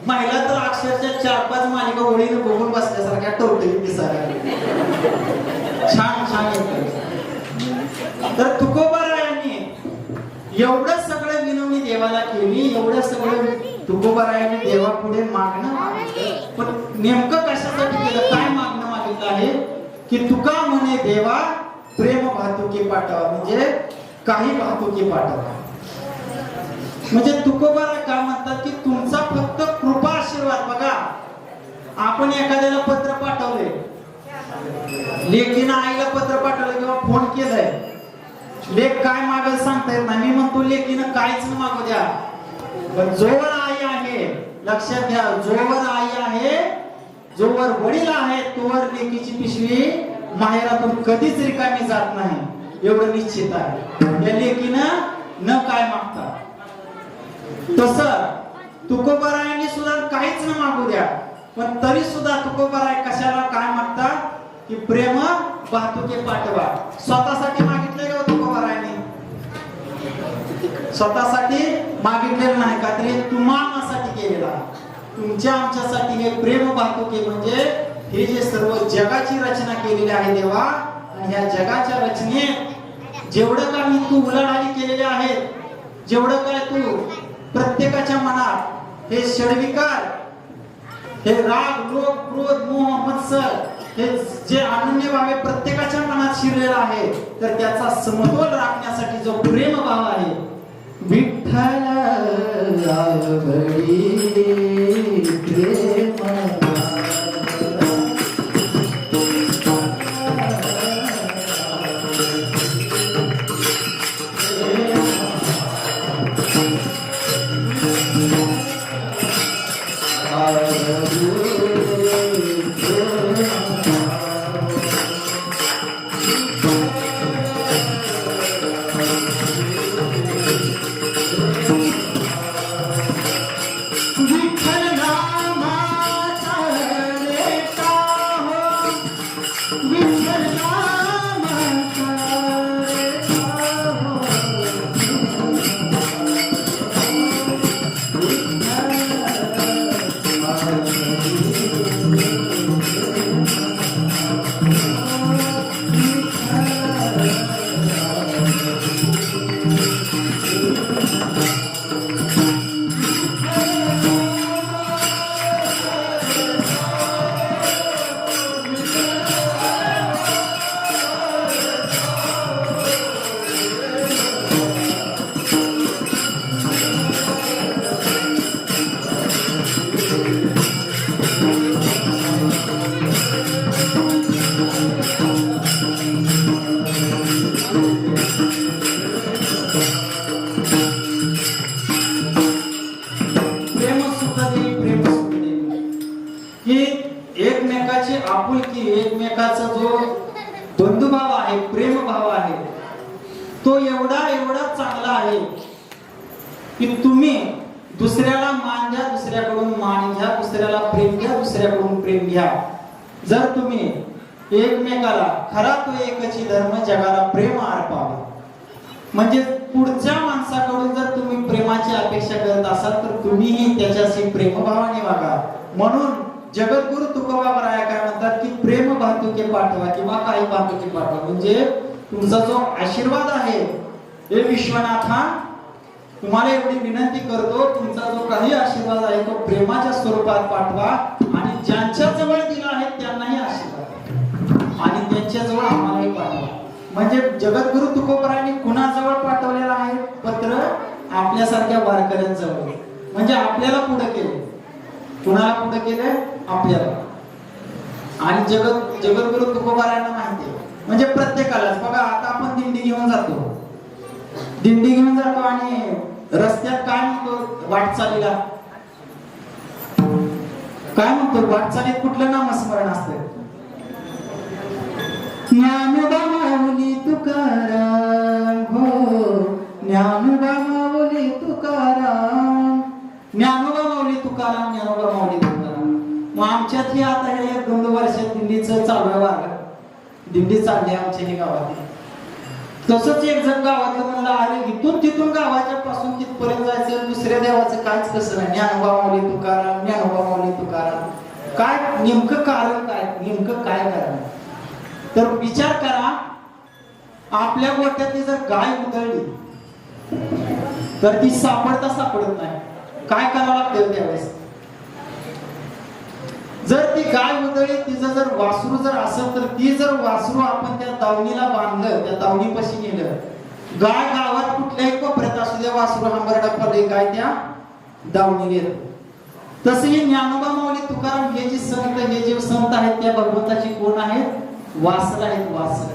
महिला तर अक्षरशः 4-5 मालिका ओळीने बघून बसल्यासारख्या टवटवीत दिसायला छान येत. तर तुकोबारायांनी एवढं सगळं विनवणी देवाला केली, एवढं सगळं तुकोबारायांनी देवापुढे मागणं, पण नेमकं कशासाठी केलं, काय मागणं मागितलं आहे की तुका म्हणे देवा प्रेम भातुके पाठवा, म्हणजे काही भातुके पाठवा. म्हणजे तुकोबारा काय म्हणतात की तुमचा फक्त कृपा आशीर्वाद. बघा आपण एखाद्याला पत्र पाठवले, लेकीनं आईला पत्र पाठवलं किंवा फोन केलाय, लेख काय मागेल सांगता येत नाही. मी म्हणतो लेकीनं काहीच न मागू द्या, पण जोवर आई आहे, लक्षात घ्या, जोवर आई आहे, जोवर वडील आहे, तोवर लेकीची पिशवी माहेरातून कधीच रिकामी जात नाही, एवढं निश्चित आहे. या लेकीनं न काय मागता. तसं तुकोबारायांनी सुद्धा काहीच न मागू द्या, पण तरी सुद्धा तुकोबाराय कशाला काय मागता की प्रेम वाहतुके पाठवा. स्वतःसाठी मागितले का तुकोबारायांनी? स्वतःसाठी मागितलेलं नाही, का तरी तुम्हासाठी केलेला, तुमच्या आमच्यासाठी हे प्रेम वाहतुके. म्हणजे हे जे सर्व जगाची रचना केलेली आहे देवा, आणि ह्या जगाच्या रचनेत जेवढं काही तू उलाढाली केलेले आहेत, जेवढं काय तू प्रत्येकाच्या मनात हे षडविकार, हे राग, लोभ, क्रोध, मोह, मत्सर, हे जे अनन्यभावे प्रत्येकाच्या मनात शिरलेला आहे, तर त्याचा समतोल राखण्यासाठी जो प्रेम भाव आहे, विठ्ठल आवडी प्रेम प्रेम सुख देई, प्रेम सुख देई, की एकमेकाची आपुलकी, एकमेकाचा जो बंधुभाव आहे, प्रेम भाव आहे, तो एवढा एवढा चांगला आहे की तुम्ही दुसऱ्याला मान द्या, दुसऱ्याकडून मान घ्या, दुसऱ्याला प्रेम घ्या, दुसऱ्याकडून प्रेम घ्या. जर तुम्ही एकमेकाला खरा तो एकची धर्म जगाला प्रेम अर्पावे, म्हणजे पुढच्या माणसाकडून जर तुम्ही प्रेमाची अपेक्षा करत असाल तर तुम्हीही त्याच्याशी प्रेमभावाने वागा. म्हणून जगद्गुरु तुकोबाराया काय म्हणतात की प्रेम भातुके पाठवा किंवा काही भातुके पाठवा, म्हणजे तुमचा जो आशीर्वाद आहे हे विश्वनाथा तुम्हाला एवढी विनंती करतो, तुमचा जो काही आशीर्वाद आहे तो प्रेमाच्या स्वरूपात पाठवा आणि ज्यांच्या जवळ दिला आहे त्यांनाही आशीर्वाद आणि त्यांच्या जवळ आम्हालाही पाठवा. म्हणजे जगद्गुरु तुकोबारायांनी कुणाजवळ पाठवलेलं आहे पत्र? आपल्यासारख्या वारकऱ्यांजवळ. म्हणजे आपल्याला पुढे केले. कुणाला पुढे केले? आपल्याला. आणि जगद्गुरु तुकोबारायांना माहिती आहे, म्हणजे प्रत्येकालाच. बघा आता आपण दिंडी घेऊन जातो आणि रस्त्यात काय म्हणतो वाटचालीला? काय म्हणतो वाटचालीत? कुठलं नामस्मरण असतं? ज्ञानोबा माऊली तुकाराम, हो ज्ञानोबा माऊली तुकाराम, ज्ञानोबा माऊली तुकाराम, ज्ञानोबा माऊली तुकाराम. मग आमच्यातही आता हे 1-2 वर्षात दिंडीचं चालू आहे, दिंडी चालली आमच्या ही गावात. तसंच एक जण गावातलं म्हणलं, अरे इथून तिथून गावाच्या पासून तिथपर्यंत जायचं, दुसऱ्या देवाचं काहीच कसं नाही. ज्ञानोबा माऊली तुकाराम, ज्ञानोबा माऊली तुकाराम. काय नेमकं कारण काय? नेमकं काय कारण? तर विचार करा, आपल्या गोठ्यातली जर गाय उधळली तर ती सापडत नाही. काय करावं लागतं त्यावेळेस? जर ती गाय उधळली, तिचं जर वासरू जर असेल तर ती जर वासरू आपण त्या दावणीला बांधलं, त्या दावणीपाशी नेलं, गाय गावात कुठल्याही कोपऱ्यात असू द्या, वासरू हंबरडा पडले, गाय त्या दावणीला येत. तसं हे ज्ञानोबा माऊली तुकाराम हे जे संत आहेत त्या भगवंताची कोण आहेत? वासर आहेत, वासर.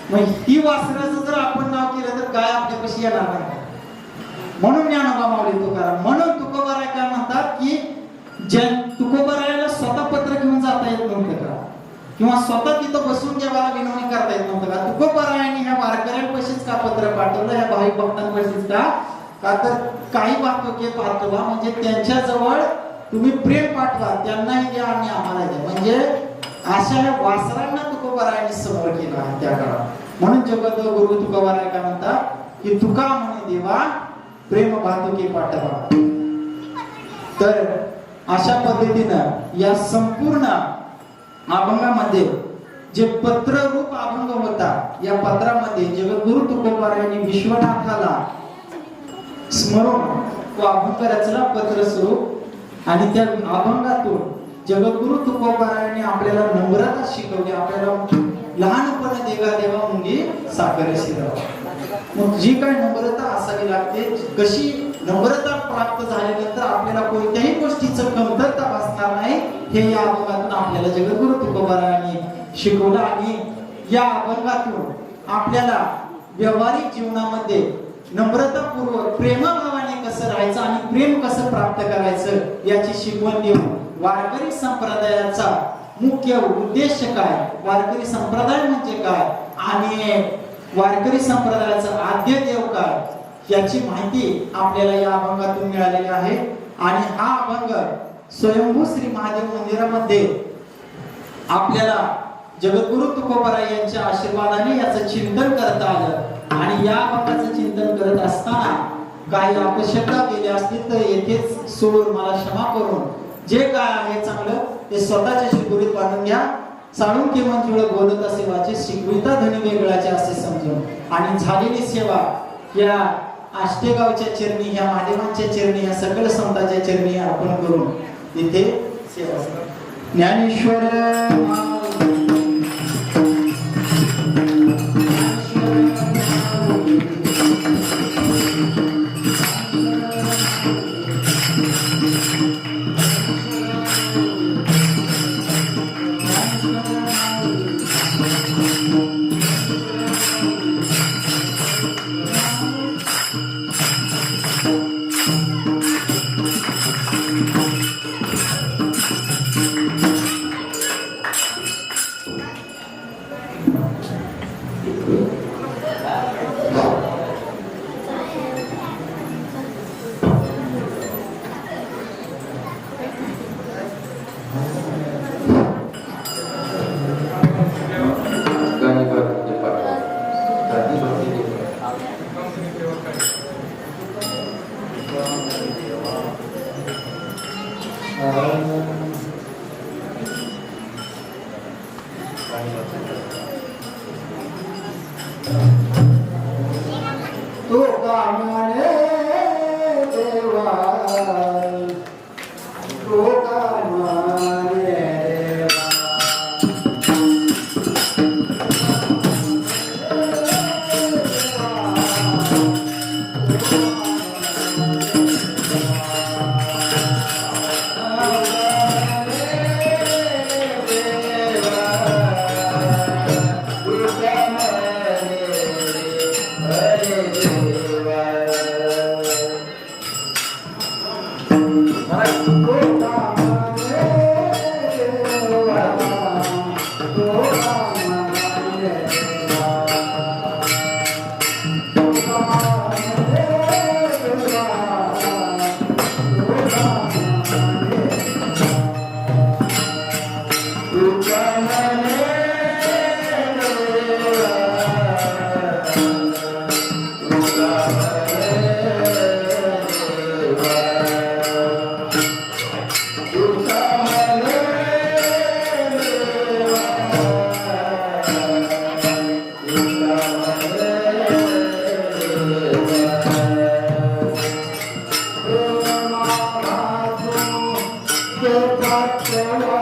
मग ती वासराचं जर आपण नाव केलं तर गाय आपल्यापाशी येणार नाही. म्हणून ज्ञानोबा माऊली तुकाराम. म्हणून तुकोबाराय काय म्हणतात की तुकोबारायाला स्वतः पत्र घेऊन जाता येत नव्हतं का? किंवा स्वतः तिथं बसून देवाला विनवणी करता येत नव्हतं का? तुकोबारायांनी ह्या वारकऱ्यांपाशीच का पत्र पाठवलं, ह्या भाविक भक्तांपाशीच का? का तर काही भातुके पाठवा, म्हणजे त्यांच्या जवळ तुम्ही प्रेम पाठवा, त्यांनाही द्या आणि आम्हाला द्या. म्हणजे अशा ह्या वासरांना तुकोबारायांनी समोर केला आहे त्या काळात. म्हणून जगद्गुरु तुकोबाराय काय म्हणतात की तुका म्हणे देवा प्रेम भातुके पाठवा. तर अशा पद्धतीनं या संपूर्ण अभंगामध्ये जे पत्ररूप अभंग होता, या पत्रामध्ये जगद्गुरु तुकोबारायांनी विश्वनाथाला स्मरून तो अभंग रचला पत्र स्वरूप. आणि त्या अभंगातून जगद्गुरु तुकोबारायांनी आपल्याला नम्रता शिकवली. आपल्याला लहानपणे देवा मुंगी साखर शिरवा. मग जी काय नम्रता असावी लागते, कशी नम्रता प्राप्त झाल्यानंतर आपल्याला कोणत्याही गोष्टीचं कमतरता भासणार नाही, हे या अभंगातून आपल्याला जगद्गुरु तुकोबारायांनी शिकवलं. आणि या अभंगातून आपल्याला व्यावहारिक जीवनामध्ये नम्रतापूर्वक प्रेमभावाने कसं राहायचं आणि प्रेम कसं प्राप्त करायचं याची शिकवण देऊन वारकरी संप्रदायाचा मुख्य उद्देश काय, वारकरी संप्रदाय म्हणजे काय आणि वारकरी संप्रदायाचा आद्य देव काय याची माहिती आपल्याला या अभंगातून मिळालेली आहे. आणि हा अभंग स्वयंभू श्री महादेव मंदिरामध्ये आपल्याला जगद्गुरु तुकोबाराय यांच्या आशीर्वादाने याचं चिंतन करता आलं. आणि या अभंगाचं चिंतन करत असताना काही अपशब्द केले असतील तर येथेच सोडून मला क्षमा करून जे काय आहे चांगलं ते स्वतःच्या शिकवणीत बांधून घ्या. साळुंके मंजुळ बोलत असे वाचे, शिकविता धनी वेगळाचे असे समजून. आणि झालेली सेवा या आष्टेगावच्या चरणी, ह्या महादेवांच्या चरणी, या सकल संतांच्या चरणी अर्पण करून इथे सेवा. ज्ञानेश्वर तो कामाने देवा तो कामाने देवा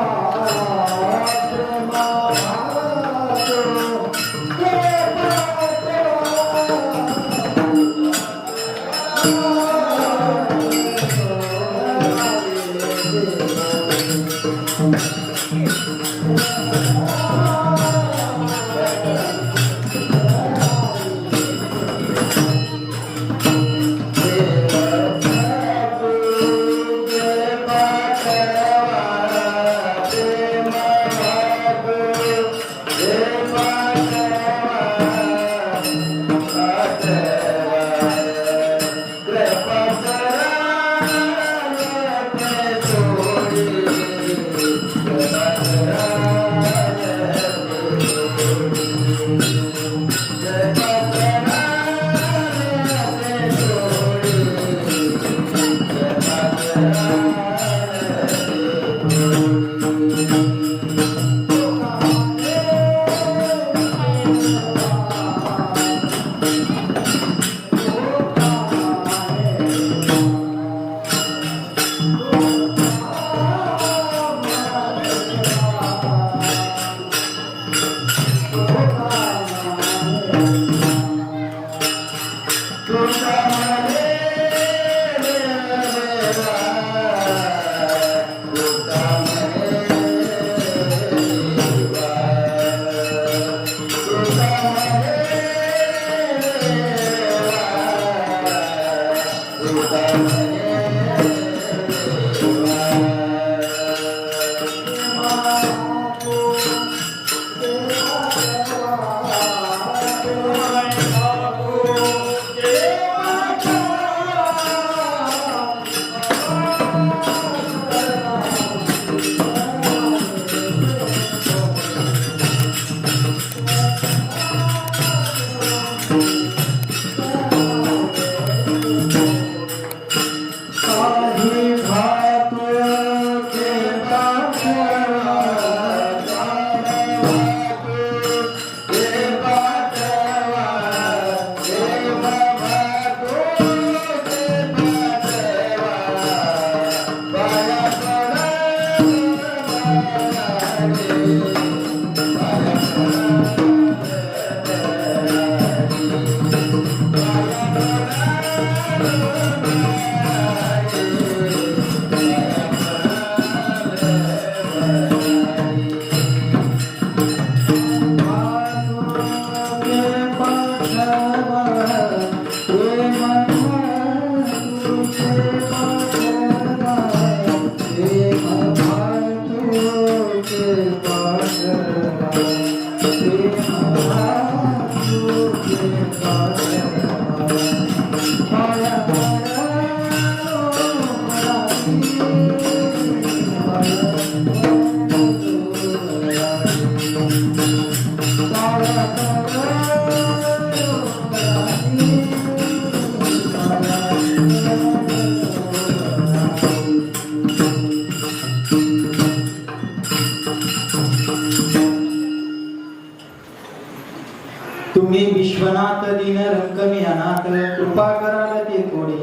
तुम्ही विश्वनाथ दीन रंकमी अनाथ कृपा कराल ते थोडे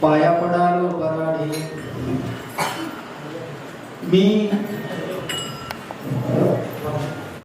पाया पडालो पराडे. मी